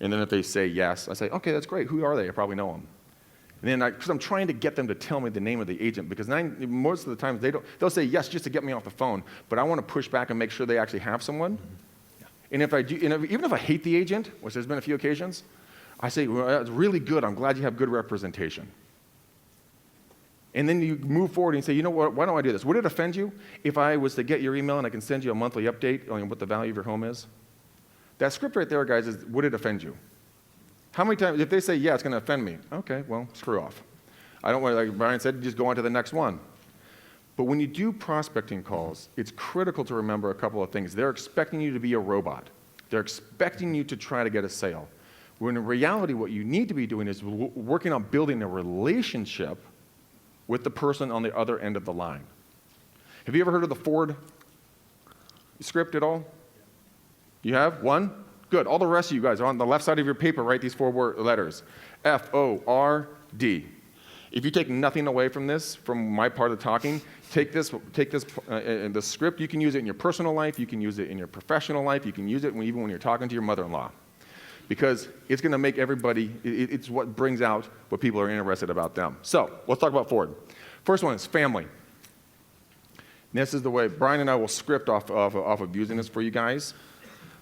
And then if they say yes, I say, okay, that's great. Who are they? I probably know them. And then because I'm trying to get them to tell me the name of the agent, because most of the times they'll say yes just to get me off the phone, but I want to push back and make sure they actually have someone. Yeah. And if I do, even if I hate the agent, which there's been a few occasions, I say, well, that's really good. I'm glad you have good representation. And then you move forward and say, you know what, why don't I do this? Would it offend you if I was to get your email and I can send you a monthly update on what the value of your home is? That script right there, guys, is would it offend you? How many times, if they say, yeah, it's going to offend me, okay, well, screw off. I don't want, like Bryan said, just go on to the next one. But when you do prospecting calls, it's critical to remember a couple of things. They're expecting you to be a robot. They're expecting you to try to get a sale. When in reality, what you need to be doing is working on building a relationship with the person on the other end of the line. Have you ever heard of the Ford script at all? You have? One? Good. All the rest of you guys are on the left side of your paper. Write these 4 letters. F-O-R-D. If you take nothing away from this, from my part of talking, take this, the script. You can use it in your personal life. You can use it in your professional life. You can use it even when you're talking to your mother-in-law, because it's going to make everybody. It's what brings out what people are interested about them. So let's talk about Ford. First one is family. And this is the way Bryan and I will script off of using this for you guys.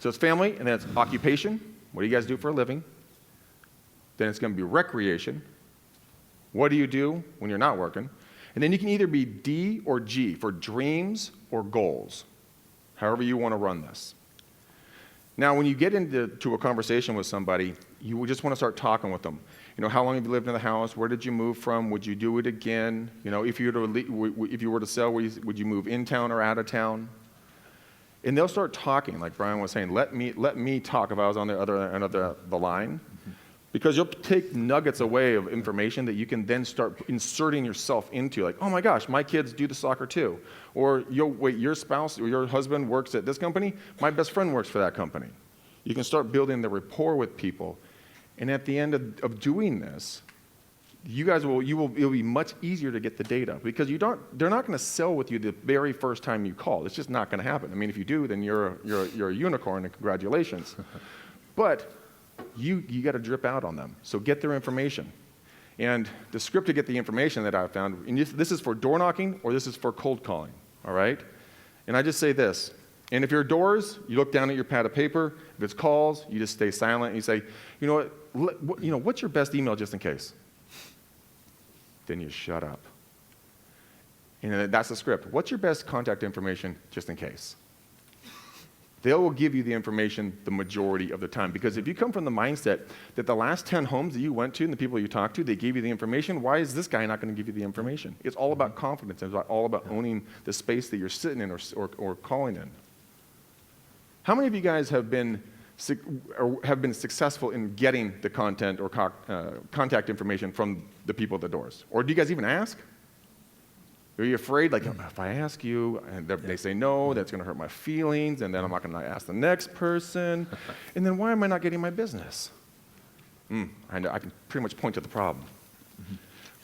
So it's family, and then it's occupation. What do you guys do for a living? Then it's going to be recreation. What do you do when you're not working? And then you can either be D or G for dreams or goals, however you want to run this. Now, when you get into a conversation with somebody, you just want to start talking with them. You know, how long have you lived in the house? Where did you move from? Would you do it again? You know, if you were to sell, would you move in town or out of town? And they'll start talking, like Bryan was saying. Let me talk if I was on the other end of the line, because you'll take nuggets away of information that you can then start inserting yourself into. Like, oh my gosh, my kids do the soccer too, or your spouse or your husband works at this company. My best friend works for that company. You can start building the rapport with people. And at the end of doing this, it'll be much easier to get the data, because they're not going to sell with you the very first time you call. It's just not going to happen. I mean, if you do, then you're a unicorn, and congratulations. But you got to drip out on them. So get their information. And the script to get the information that I found, and this is for door knocking or this is for cold calling, all right? And I just say this. And if you're doors, you look down at your pad of paper. If it's calls, you just stay silent and you say, you know what, what's your best email just in case? Then you shut up. And that's the script. What's your best contact information just in case? They will give you the information the majority of the time. Because if you come from the mindset that the last 10 homes that you went to and the people you talked to, they gave you the information, why is this guy not going to give you the information? It's all about confidence. It's all about owning the space that you're sitting in or calling in. How many of you guys have been successful in getting the content or contact information from the people at the doors? Or do you guys even ask? Are you afraid, like, if I ask you, and they say no, that's going to hurt my feelings, and then I'm not going to ask the next person, and then why am I not getting my business? I know, I can pretty much point to the problem.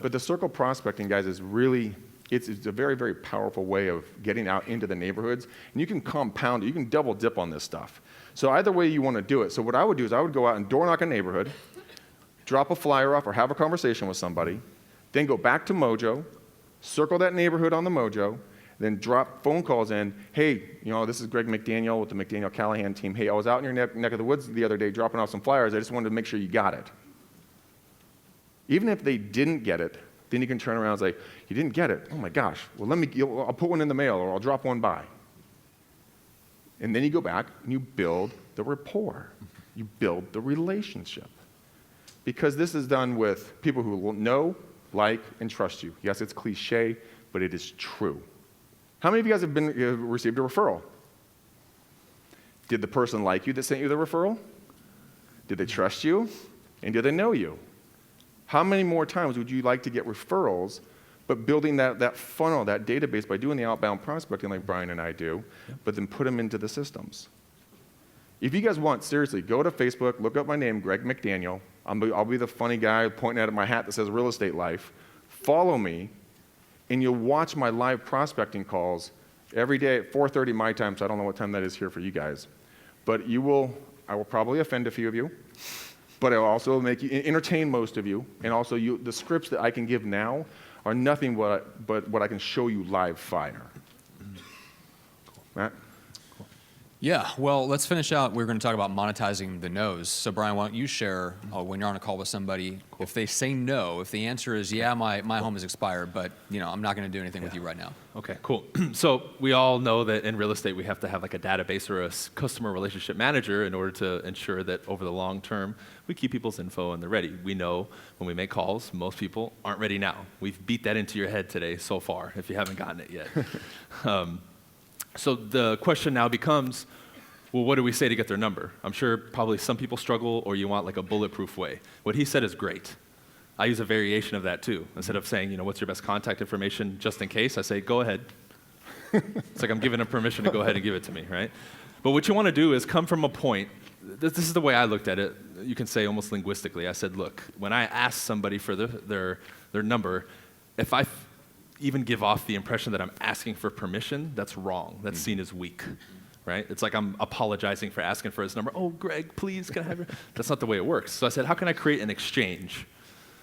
But the circle prospecting, guys, is really, it's a very, very powerful way of getting out into the neighborhoods, and you can compound it, you can double dip on this stuff. So either way you want to do it. So what I would do is I would go out and door knock a neighborhood, drop a flyer off or have a conversation with somebody, then go back to Mojo, circle that neighborhood on the Mojo, then drop phone calls in. Hey, this is Greg McDaniel with the McDaniel Callahan team. Hey, I was out in your neck of the woods the other day dropping off some flyers. I just wanted to make sure you got it. Even if they didn't get it, then you can turn around and say, you didn't get it? Oh my gosh. Well, I'll put one in the mail or I'll drop one by. And then you go back and you build the rapport. You build the relationship. Because this is done with people who will know, like, and trust you. Yes, it's cliche, but it is true. How many of you guys have received a referral? Did the person like you that sent you the referral? Did they trust you? And did they know you? How many more times would you like to get referrals, but building that funnel, that database by doing the outbound prospecting like Bryan and I do, but then put them into the systems? If you guys want, seriously, go to Facebook, look up my name, Greg McDaniel. I'll be the funny guy pointing at my hat that says Real Estate Life. Follow me, and you'll watch my live prospecting calls every day at 4:30 my time, so I don't know what time that is here for you guys. But I will probably offend a few of you, but I will also entertain most of you, and also the scripts that I can give now are nothing but what I can show you live fire. Matt? Yeah, well, let's finish out. We're going to talk about monetizing the no's. So, Bryan, why don't you share when you're on a call with somebody, if they say no, if the answer is, yeah, my home is expired, but I'm not going to do anything with you right now. Okay, cool. So we all know that in real estate we have to have like a database or a customer relationship manager in order to ensure that over the long term we keep people's info and they're ready. We know when we make calls, most people aren't ready now. We've beat that into your head today so far if you haven't gotten it yet. So the question now becomes, well, what do we say to get their number? I'm sure probably some people struggle, or you want like a bulletproof way. What he said is great. I use a variation of that too. Instead of saying, what's your best contact information just in case, I say, go ahead. It's like I'm giving him permission to go ahead and give it to me, right? But what you want to do is come from a point, this is the way I looked at it. you can say almost linguistically. I said, look, when I ask somebody for their number, if I even give off the impression that I'm asking for permission, that's wrong. That's seen as weak, right? It's like I'm apologizing for asking for his number. Oh, Greg, please, can I have your... That's not the way it works. So I said, how can I create an exchange?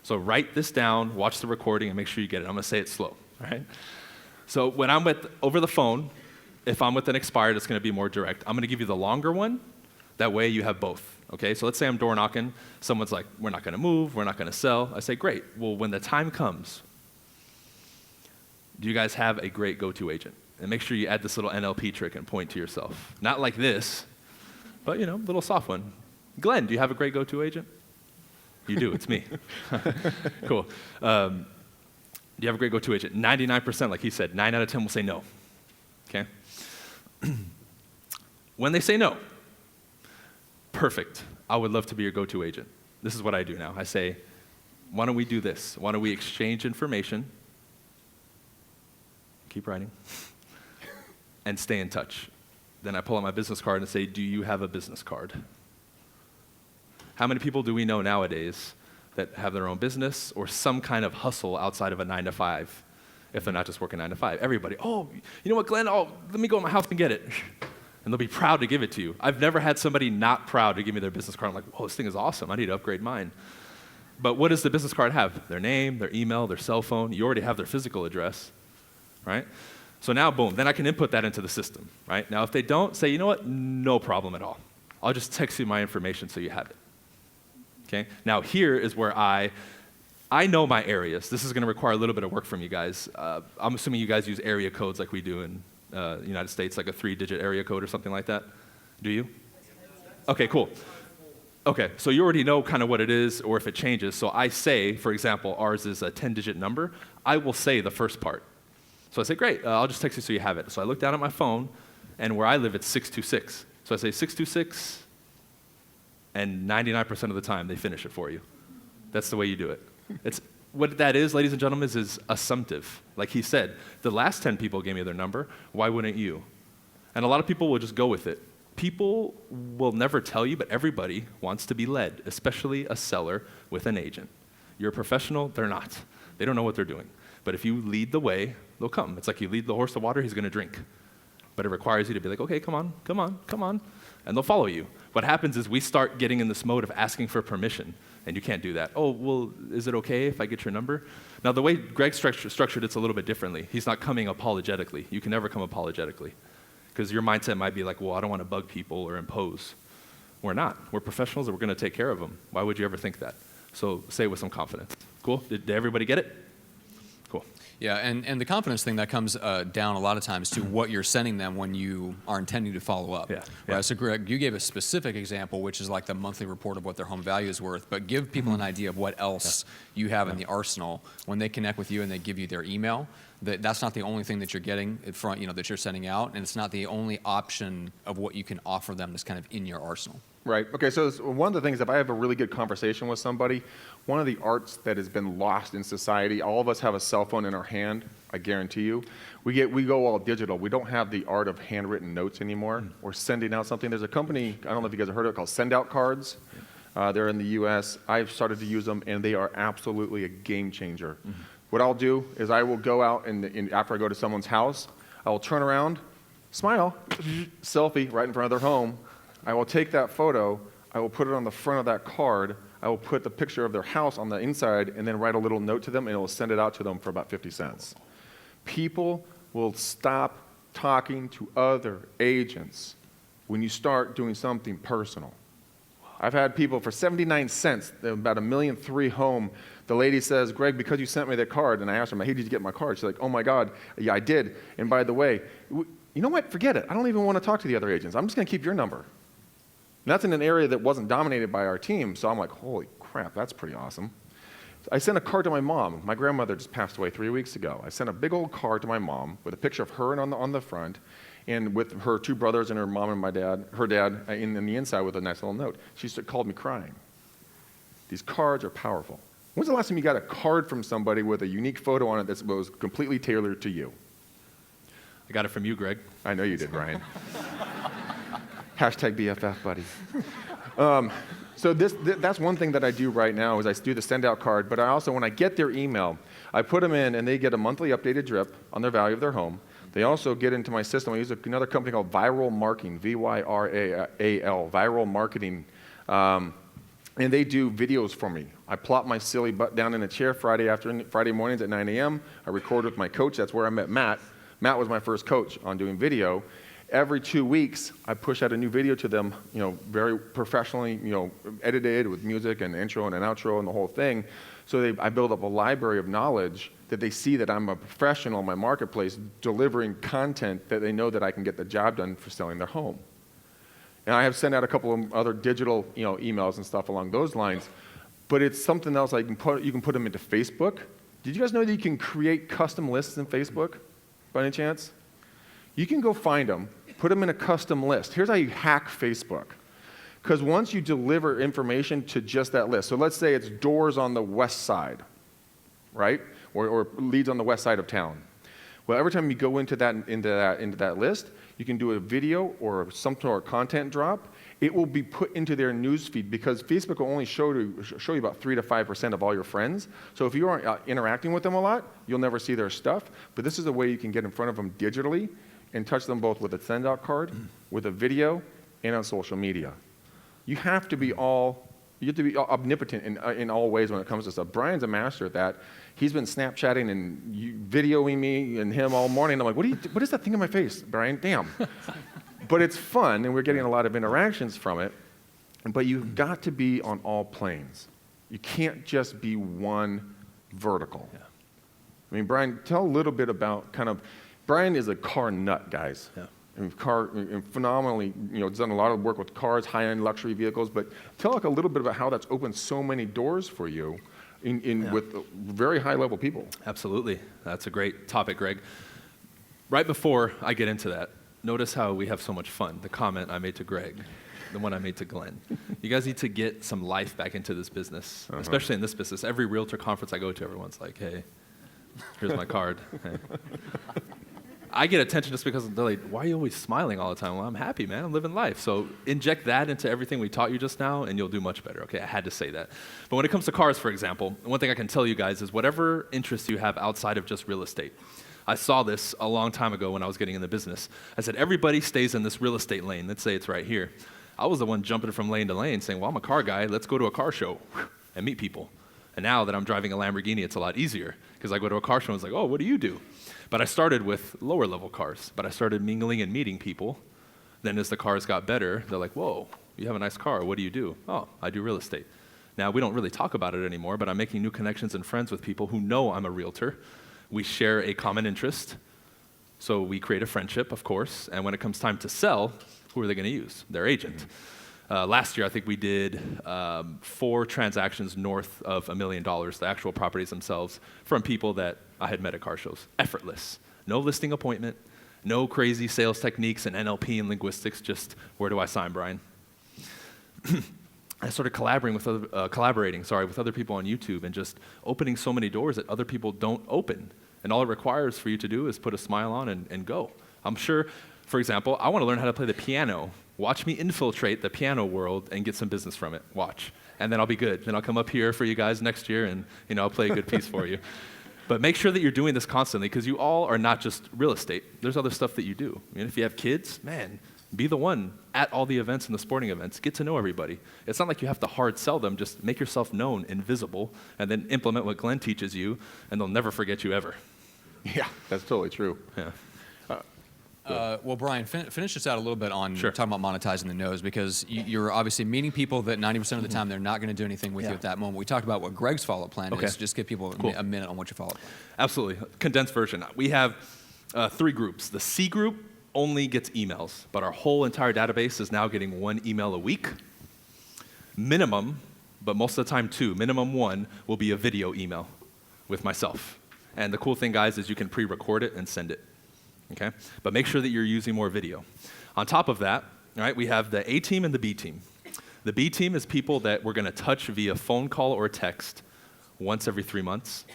So write this down, watch the recording, and make sure you get it. I'm going to say it slow, all right? So when I'm over the phone, if I'm with an expired, it's going to be more direct. I'm going to give you the longer one. That way you have both, okay? So let's say I'm door knocking. Someone's like, we're not going to move. We're not going to sell. I say, great. Well, when the time comes, do you guys have a great go-to agent? And make sure you add this little NLP trick and point to yourself. Not like this, but, you know, a little soft one. Glenn, do you have a great go-to agent? You do. It's me. Cool. Do you have a great go-to agent? 99%, like he said, 9 out of 10 will say no, okay? When they say no, perfect. I would love to be your go-to agent. This is what I do now. I say, why don't we do this? Why don't we exchange information, keep writing, and stay in touch. Then I pull out my business card and say, do you have a business card? How many people do we know nowadays that have their own business or some kind of hustle outside of a 9 to 5, if they're not just working 9 to 5? Everybody, oh, you know what, Glenn? Oh, let me go to my house and get it. And they'll be proud to give it to you. I've never had somebody not proud to give me their business card. I'm like, whoa, this thing is awesome. I need to upgrade mine. But what does the business card have? Their name, their email, their cell phone. You already have their physical address, right? So now, boom, then I can input that into the system, right? Now, if they don't, say, you know what? No problem at all. I'll just text you my information so you have it. Okay? Now, here is where I know my areas. This is going to require a little bit of work from you guys. I'm assuming you guys use area codes like we do in the United States, like a 3-digit area code or something like that. Do you? Okay, cool. Okay, so you already know kind of what it is or if it changes. So I say, for example, ours is a 10-digit number. I will say the first part. So I say, great, I'll just text you so you have it. So I look down at my phone, and where I live, it's 626. So I say 626, and 99% of the time, they finish it for you. That's the way you do it. What that is, ladies and gentlemen, is assumptive. Like he said, the last 10 people gave me their number. Why wouldn't you? And a lot of people will just go with it. People will never tell you, but everybody wants to be led, especially a seller with an agent. You're a professional, they're not. They don't know what they're doing. But if you lead the way, they'll come. It's like you lead the horse to water, he's going to drink. But it requires you to be like, okay, come on, come on, come on. And they'll follow you. What happens is we start getting in this mode of asking for permission, and you can't do that. Oh, well, is it okay if I get your number? Now, the way Greg structured it's a little bit differently. He's not coming apologetically. You can never come apologetically. Because your mindset might be like, well, I don't want to bug people or impose. We're not. We're professionals, and we're going to take care of them. Why would you ever think that? So say it with some confidence. Cool? Did everybody get it? Cool. Yeah, and the confidence thing, that comes down a lot of times to what you're sending them when you are intending to follow up. Yeah. Right? So Greg, you gave a specific example, which is like the monthly report of what their home value is worth, but give people an idea of what else you have in the arsenal when they connect with you and they give you their email. That's not the only thing that you're getting that you're sending out, and it's not the only option of what you can offer them that's kind of in your arsenal. Right. Okay, so one of the things, if I have a really good conversation with somebody, one of the arts that has been lost in society, all of us have a cell phone in our hand, I guarantee you. We go all digital. We don't have the art of handwritten notes anymore or sending out something. There's a company, I don't know if you guys have heard of it, called Send Out Cards. They're in the US. I've started to use them, and they are absolutely a game changer. What I'll do is I will go out, and after I go to someone's house, I will turn around, smile, selfie right in front of their home. I will take that photo, I will put it on the front of that card, I will put the picture of their house on the inside, and then write a little note to them, and it will send it out to them for about 50 cents. People will stop talking to other agents when you start doing something personal. I've had people for 79 cents, about $1.3 million home. The lady says, Greg, because you sent me that card, and I asked her, hey, did you get my card? She's like, oh my God, yeah, I did. And by the way, you know what? Forget it. I don't even want to talk to the other agents. I'm just going to keep your number. And that's in an area that wasn't dominated by our team, so I'm like, holy crap, that's pretty awesome. I sent a card to my mom. My grandmother just passed away 3 weeks ago. I sent a big old card to my mom with a picture of her on the front, and with her 2 brothers and her mom and her dad in the inside with a nice little note. She called me crying. These cards are powerful. When's the last time you got a card from somebody with a unique photo on it that was completely tailored to you? I got it from you, Greg. I know you did, Ryan. Hashtag BFF, buddy. So that's one thing that I do right now is I do the send out card, but I also, when I get their email, I put them in and they get a monthly updated drip on their value of their home. They also get into my system. I use another company called Viral Marketing, VYRAL, Viral Marketing. And they do videos for me. I plop my silly butt down in a chair Friday mornings at 9 a.m. I record with my coach. That's where I met Matt. Matt was my first coach on doing video. Every 2 weeks, I push out a new video to them, very professionally, edited with music and intro and an outro and the whole thing. So I build up a library of knowledge that they see that I'm a professional in my marketplace delivering content that they know that I can get the job done for selling their home. And I have sent out a couple of other digital, emails and stuff along those lines. But it's something else you can put them into Facebook. Did you guys know that you can create custom lists in Facebook, by any chance? You can go find them, put them in a custom list. Here's how you hack Facebook. Because once you deliver information to just that list, so let's say it's doors on the west side, right? Or leads on the west side of town. Well, every time you go into that list, you can do a video or some sort of content drop. It will be put into their news feed because Facebook will only show you about 3 to 5% of all your friends. So if you aren't interacting with them a lot, you'll never see their stuff. But this is a way you can get in front of them digitally and touch them both with a send-out card, with a video, and on social media. You have to be omnipotent in all ways when it comes to stuff. Brian's a master at that. He's been Snapchatting and videoing me and him all morning. I'm like, what is that thing in my face, Brian? Damn. But it's fun, and we're getting a lot of interactions from it. But you've got to be on all planes. You can't just be one vertical. Yeah. I mean, Brian, tell a little bit about Brian is a car nut, guys. Yeah. And phenomenally, done a lot of work with cars, high-end luxury vehicles. But tell a little bit about how that's opened so many doors for you with very high-level people. Absolutely. That's a great topic, Greg. Right before I get into that, notice how we have so much fun. The comment I made to Greg, the one I made to Glenn. You guys need to get some life back into this business, especially in this business. Every realtor conference I go to, everyone's like, hey, here's my card. Hey. I get attention just because they're like, why are you always smiling all the time? Well, I'm happy, man. I'm living life. So inject that into everything we taught you just now, and you'll do much better. Okay, I had to say that. But when it comes to cars, for example, one thing I can tell you guys is whatever interests you have outside of just real estate. I saw this a long time ago when I was getting in the business. I said, everybody stays in this real estate lane. Let's say it's right here. I was the one jumping from lane to lane saying, well, I'm a car guy. Let's go to a car show and meet people. And now that I'm driving a Lamborghini, it's a lot easier because I go to a car show and it's like, oh, what do you do? But I started with lower level cars, but I started mingling and meeting people. Then as the cars got better, they're like, whoa, you have a nice car. What do you do? Oh, I do real estate. Now, we don't really talk about it anymore, but I'm making new connections and friends with people who know I'm a realtor. We share a common interest, so we create a friendship, of course, and when it comes time to sell, who are they going to use? Their agent. Last year, I think we did 4 transactions north of $1 million, the actual properties themselves, from people that I had met at car shows. Effortless. No listing appointment, no crazy sales techniques and NLP and linguistics, just where do I sign, Brian? I started collaborating with other people on YouTube and just opening so many doors that other people don't open. And all it requires for you to do is put a smile on and go. I'm sure, for example, I want to learn how to play the piano. Watch me infiltrate the piano world and get some business from it. Watch. And then I'll be good. Then I'll come up here for you guys next year and I'll play a good piece for you. But make sure that you're doing this constantly because you all are not just real estate. There's other stuff that you do. If you have kids, man, be the one at all the events and the sporting events. Get to know everybody. It's not like you have to hard sell them. Just make yourself known and visible and then implement what Glenn teaches you and they'll never forget you ever. Yeah, that's totally true. Yeah. Well, Brian, finish us out a little bit on Sure. talking about monetizing the no's because you're obviously meeting people that 90% of the time they're not going to do anything with you at that moment. We talked about what Greg's follow-up plan is. Just give people a minute on what your follow-up plan is. Absolutely. Condensed version. We have 3 groups. The C group only gets emails, but our whole entire database is now getting 1 email a week. Minimum, but most of the time 2, minimum 1 will be a video email with myself. And the cool thing, guys, is you can pre-record it and send it. Okay? But make sure that you're using more video. On top of that, all right, we have the A team and the B team. The B team is people that we're going to touch via phone call or text once every 3 months.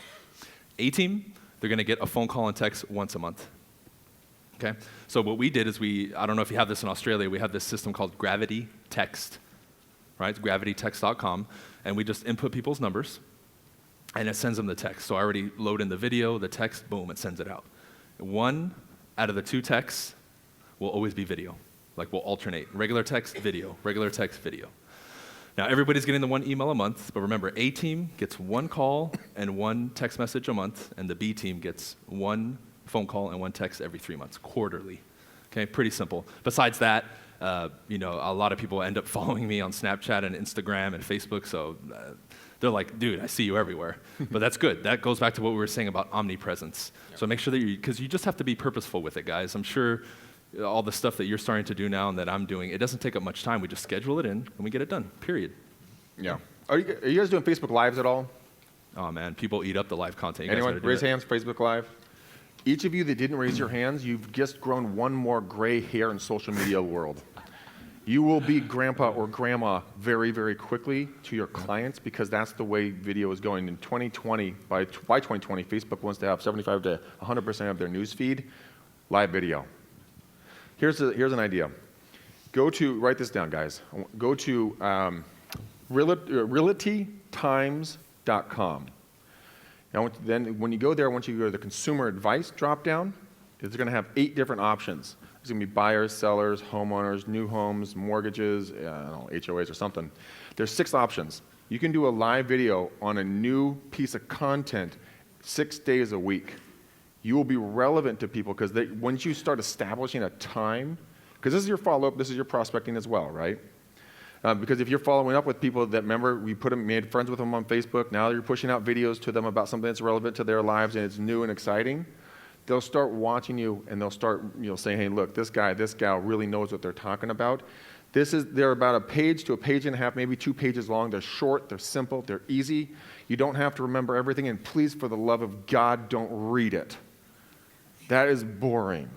A team, they're going to get a phone call and text once a month. Okay? So what we did is I don't know if you have this in Australia, we have this system called Gravity Text. right? It's gravitytext.com, and we just input people's numbers, and it sends them the text. So I already load in the video, the text, boom, it sends it out. One out of the 2 texts will always be video. Like we'll alternate, regular text, video, regular text, video. Now everybody's getting the 1 email a month, but remember, A team gets 1 call and 1 text message a month, and the B team gets 1 phone call and 1 text every 3 months, quarterly. Okay, pretty simple. Besides that, a lot of people end up following me on Snapchat and Instagram and Facebook, so they're like, dude, I see you everywhere. But that's good. That goes back to what we were saying about omnipresence. So make sure that because you just have to be purposeful with it, guys. I'm sure all the stuff that you're starting to do now and that I'm doing, it doesn't take up much time. We just schedule it in and we get it done, period. Yeah. Are you guys doing Facebook Lives at all? Oh, man, people eat up the live content. You Anyone? Raise hands, Facebook Live. Each of you that didn't raise your hands, you've just grown 1 more gray hair in social media world. You will be grandpa or grandma very, very quickly to your clients because that's the way video is going. In 2020, by 2020, Facebook wants to have 75 to 100% of their news feed live video. Here's an idea. Write this down, guys. Go to realtytimes.com. Now, then when you go there, I want you to go to the consumer advice drop-down. It's going to have 8 different options. There's going to be buyers, sellers, homeowners, new homes, mortgages, HOAs or something. There's 6 options. You can do a live video on a new piece of content 6 days a week. You will be relevant to people because once you start establishing a time, because this is your follow-up, this is your prospecting as well, right? Because if you're following up with people that, remember, we made friends with them on Facebook, now you're pushing out videos to them about something that's relevant to their lives and it's new and exciting, they'll start watching you and they'll start saying, hey, look, this guy, this gal really knows what they're talking about. They're about a page to a page and a half, maybe 2 pages long. They're short, they're simple, they're easy. You don't have to remember everything, and please, for the love of God, don't read it. That is boring.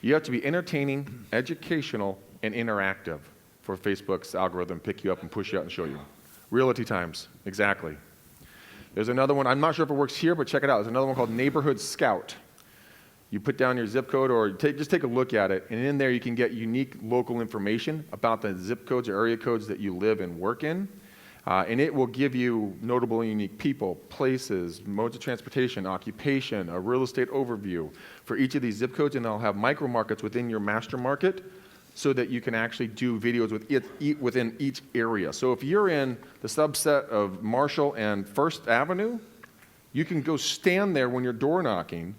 You have to be entertaining, educational, and interactive for Facebook's algorithm to pick you up and push you out and show you. Realty Times, exactly. There's another one, I'm not sure if it works here, but check it out. There's another one called Neighborhood Scout. You put down your zip code or just take a look at it, and in there you can get unique local information about the zip codes or area codes that you live and work in. And it will give you notable and unique people, places, modes of transportation, occupation, a real estate overview for each of these zip codes, and they'll have micro markets within your master market so that you can actually do videos within each area. So if you're in the subset of Marshall and First Avenue, you can go stand there when you're door knocking,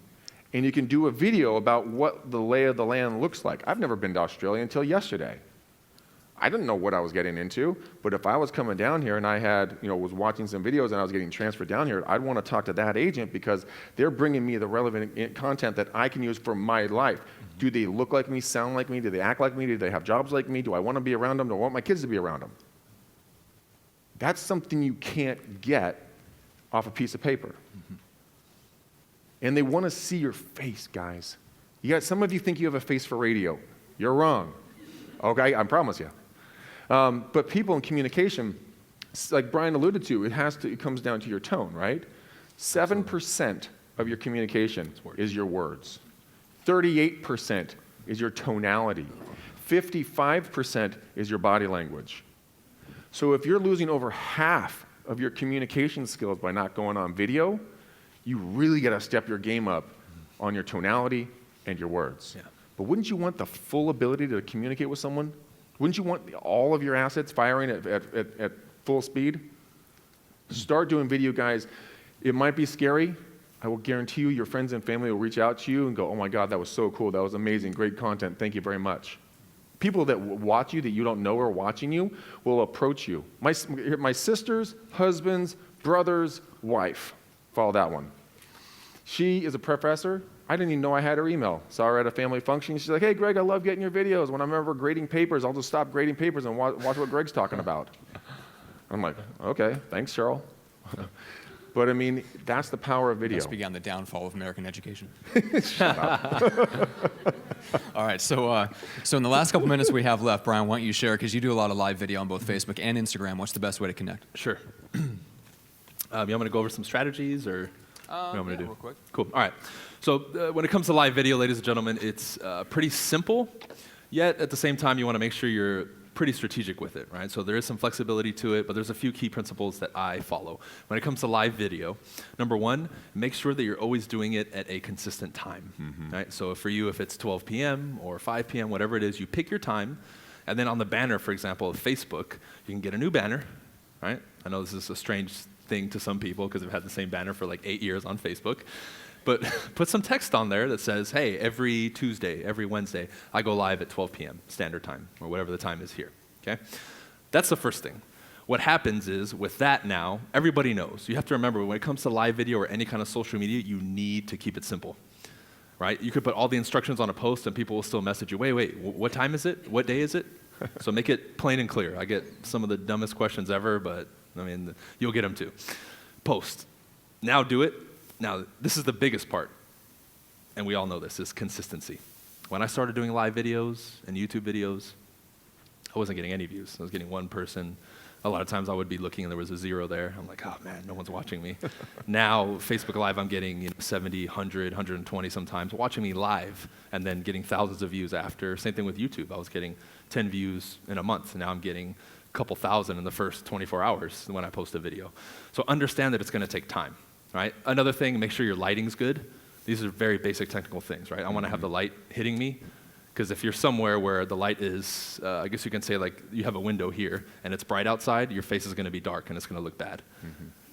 and you can do a video about what the lay of the land looks like. I've never been to Australia until yesterday. I didn't know what I was getting into, but if I was coming down here and I had, was watching some videos and I was getting transferred down here, I'd want to talk to that agent because they're bringing me the relevant content that I can use for my life. Do they look like me, sound like me? Do they act like me? Do they have jobs like me? Do I want to be around them? Do I want my kids to be around them? That's something you can't get off a piece of paper. Mm-hmm. And they want to see your face, guys. Some of you think you have a face for radio. You're wrong. Okay, I promise you. But people in communication, like Bryan alluded to, it comes down to your tone, right? 7% of your communication is your words. 38% is your tonality. 55% is your body language. So if you're losing over half of your communication skills by not going on video, you really got to step your game up on your tonality and your words. Yeah. But wouldn't you want the full ability to communicate with someone? Wouldn't you want all of your assets firing at full speed? Start doing video, guys. It might be scary. I will guarantee you your friends and family will reach out to you and go, oh my God, that was so cool. That was amazing. Great content. Thank you very much. People that watch you that you don't know are watching you will approach you. My sister's husband's brother's wife. Follow that one. She is a professor. I didn't even know I had her email. Saw her at a family function. She's like, hey, Greg, I love getting your videos. When I'm ever grading papers, I'll just stop grading papers and watch what Greg's talking about. I'm like, okay, thanks, Cheryl. But I mean, that's the power of video. That's began the downfall of American education. Shut up. All right, so in the last couple minutes we have left, Bryan, why don't you share, because you do a lot of live video on both Facebook and Instagram. What's the best way to connect? Sure. You want me to go over some strategies, or what I'm going to do? Real quick. Cool. All right. So when it comes to live video, ladies and gentlemen, it's pretty simple, yet at the same time, you want to make sure you're pretty strategic with it, right? So there is some flexibility to it, but there's a few key principles that I follow. When it comes to live video, number one, make sure that you're always doing it at a consistent time, right? So for you, if it's 12 p.m. or 5 p.m., whatever it is, you pick your time, and then on the banner, for example, of Facebook, you can get a new banner, right? I know this is a strange thing to some people because they've had the same banner for like 8 years on Facebook. But put some text on there that says, hey, every Tuesday, every Wednesday, I go live at 12 p.m. standard time, or whatever the time is here, okay? That's the first thing. What happens is, with that now, everybody knows. You have to remember, when it comes to live video or any kind of social media, you need to keep it simple, right? You could put all the instructions on a post and people will still message you, wait, what time is it? What day is it? So make it plain and clear. I get some of the dumbest questions ever, but I mean, you'll get them too. Post. Now do it. Now, this is the biggest part, and we all know this, is consistency. When I started doing live videos and YouTube videos, I wasn't getting any views. I was getting one person. A lot of times I would be looking and there was a 0 there. I'm like, oh man, no one's watching me. Now, Facebook Live, I'm getting 70, 100, 120 sometimes watching me live, and then getting thousands of views after. Same thing with YouTube. I was getting 10 views in a month, and now I'm getting a couple thousand in the first 24 hours when I post a video. So understand that it's going to take time. Right? Another thing, make sure your lighting's good. These are very basic technical things, right? I want to have the light hitting me, because if you're somewhere where the light is, I guess you can say like you have a window here and it's bright outside, your face is going to be dark and it's going to look bad.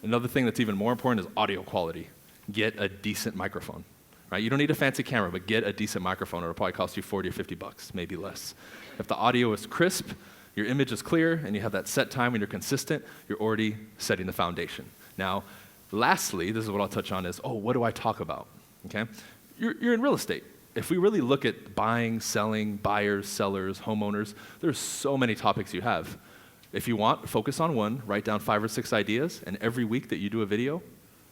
Another thing that's even more important is audio quality. Get a decent microphone, right? You don't need a fancy camera, but get a decent microphone. It'll probably cost you 40 or 50 bucks, maybe less. If the audio is crisp, your image is clear, and you have that set time when you're consistent, you're already setting the foundation. Now, lastly, this is what I'll touch on is, what do I talk about, okay? You're in real estate. If we really look at buying, selling, buyers, sellers, homeowners, there's so many topics you have. If you want, focus on one, write down 5 or 6 ideas, and every week that you do a video,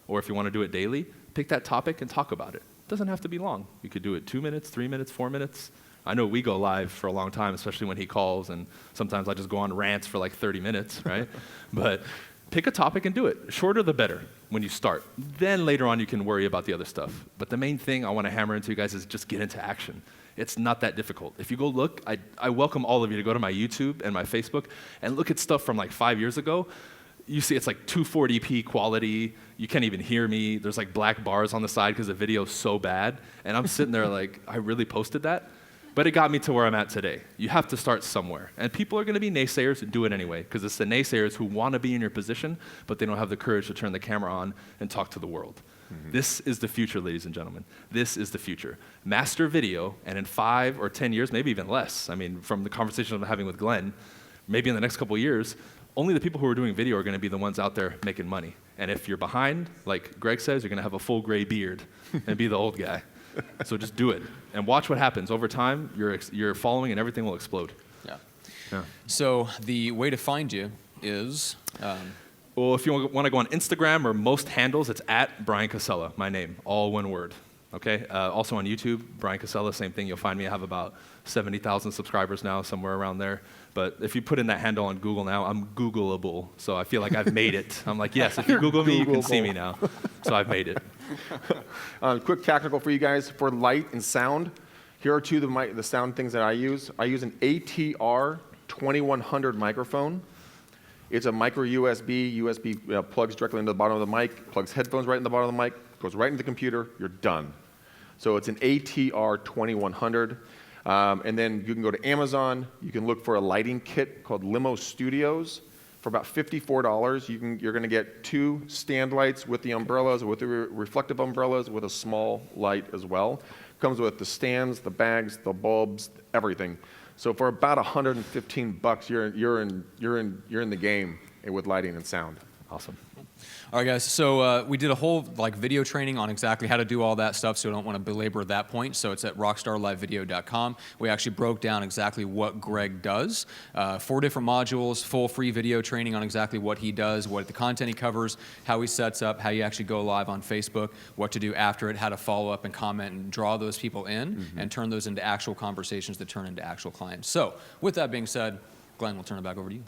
or if you want to do it daily, pick that topic and talk about it. It doesn't have to be long. You could do it 2 minutes, 3 minutes, 4 minutes. I know we go live for a long time, especially when he calls, and sometimes I just go on rants for like 30 minutes, right? But pick a topic and do it. Shorter the better when you start. Then later on you can worry about the other stuff. But the main thing I want to hammer into you guys is just get into action. It's not that difficult. If you go look, I welcome all of you to go to my YouTube and my Facebook and look at stuff from like 5 years ago. You see it's like 240p quality. You can't even hear me. There's like black bars on the side because the video's so bad. And I'm sitting there like, I really posted that? But it got me to where I'm at today. You have to start somewhere. And people are going to be naysayers and do it anyway, because it's the naysayers who want to be in your position, but they don't have the courage to turn the camera on and talk to the world. This is the future, ladies and gentlemen. This is the future. Master video, and in 5 or 10 years, maybe even less, I mean, from the conversation I'm having with Glenn, maybe in the next couple of years, only the people who are doing video are going to be the ones out there making money. And if you're behind, like Greg says, you're going to have a full gray beard and be the old guy. So just do it and watch what happens. Over time, you're following and everything will explode. Yeah. So the way to find you is... well, if you want to go on Instagram or most handles, it's at Bryan Casella, my name, all one word. Okay. Also on YouTube, Bryan Casella, same thing. You'll find me. I have about 70,000 subscribers now, somewhere around there. But if you put in that handle on Google now, I'm Googleable. So I feel like I've made it. I'm like, yes, if you Google me, you can see me now. So I've made it. Quick tactical for you guys for light and sound. Here are 2 of the sound things that I use. I use an ATR 2100 microphone. It's a micro USB plugs directly into the bottom of the mic, plugs headphones right in the bottom of the mic, goes right into the computer, you're done. So it's an ATR 2100. And then you can go to Amazon. You can look for a lighting kit called Limo Studios. For about $54, you're going to get 2 stand lights with the umbrellas, with the reflective umbrellas, with a small light as well. Comes with the stands, the bags, the bulbs, everything. So for about $115, you're in the game with lighting and sound. Awesome. All right, guys. So we did a whole video training on exactly how to do all that stuff, so I don't want to belabor that point. So it's at rockstarlivevideo.com. We actually broke down exactly what Greg does. 4 different modules, full free video training on exactly what he does, what the content he covers, how he sets up, how you actually go live on Facebook, what to do after it, how to follow up and comment and draw those people in and turn those into actual conversations that turn into actual clients. So with that being said, Glenn, we'll turn it back over to you.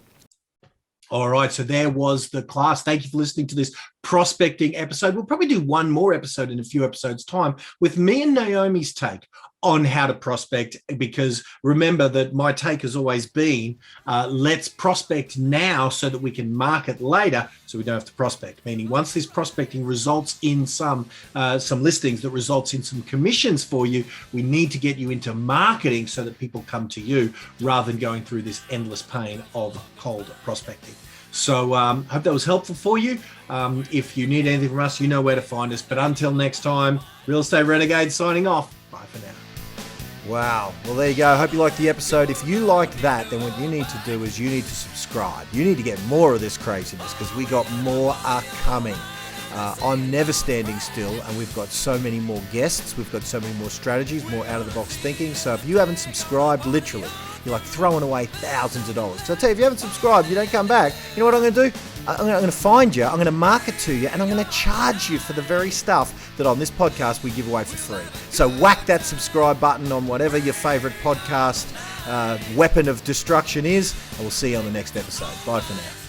All right, so there was the class. Thank you for listening to this prospecting episode. We'll probably do one more episode in a few episodes' time with me and Naomi's take on how to prospect, because remember that my take has always been, let's prospect now so that we can market later, so we don't have to prospect. Meaning once this prospecting results in some listings that results in some commissions for you, we need to get you into marketing so that people come to you rather than going through this endless pain of cold prospecting. So hope that was helpful for you. If you need anything from us, you know where to find us. But until next time, Real Estate Renegade signing off. Bye for now. Wow. Well, there you go. I hope you liked the episode. If you liked that, then what you need to do is you need to subscribe. You need to get more of this craziness because we got more are coming. I'm never standing still, and we've got so many more guests. We've got so many more strategies, more out-of-the-box thinking. So if you haven't subscribed, literally, you're like throwing away thousands of dollars. So I tell you, if you haven't subscribed, you don't come back, you know what I'm going to do? I'm going to find you, I'm going to market to you, and I'm going to charge you for the very stuff that on this podcast we give away for free. So whack that subscribe button on whatever your favorite podcast weapon of destruction is, and we'll see you on the next episode. Bye for now.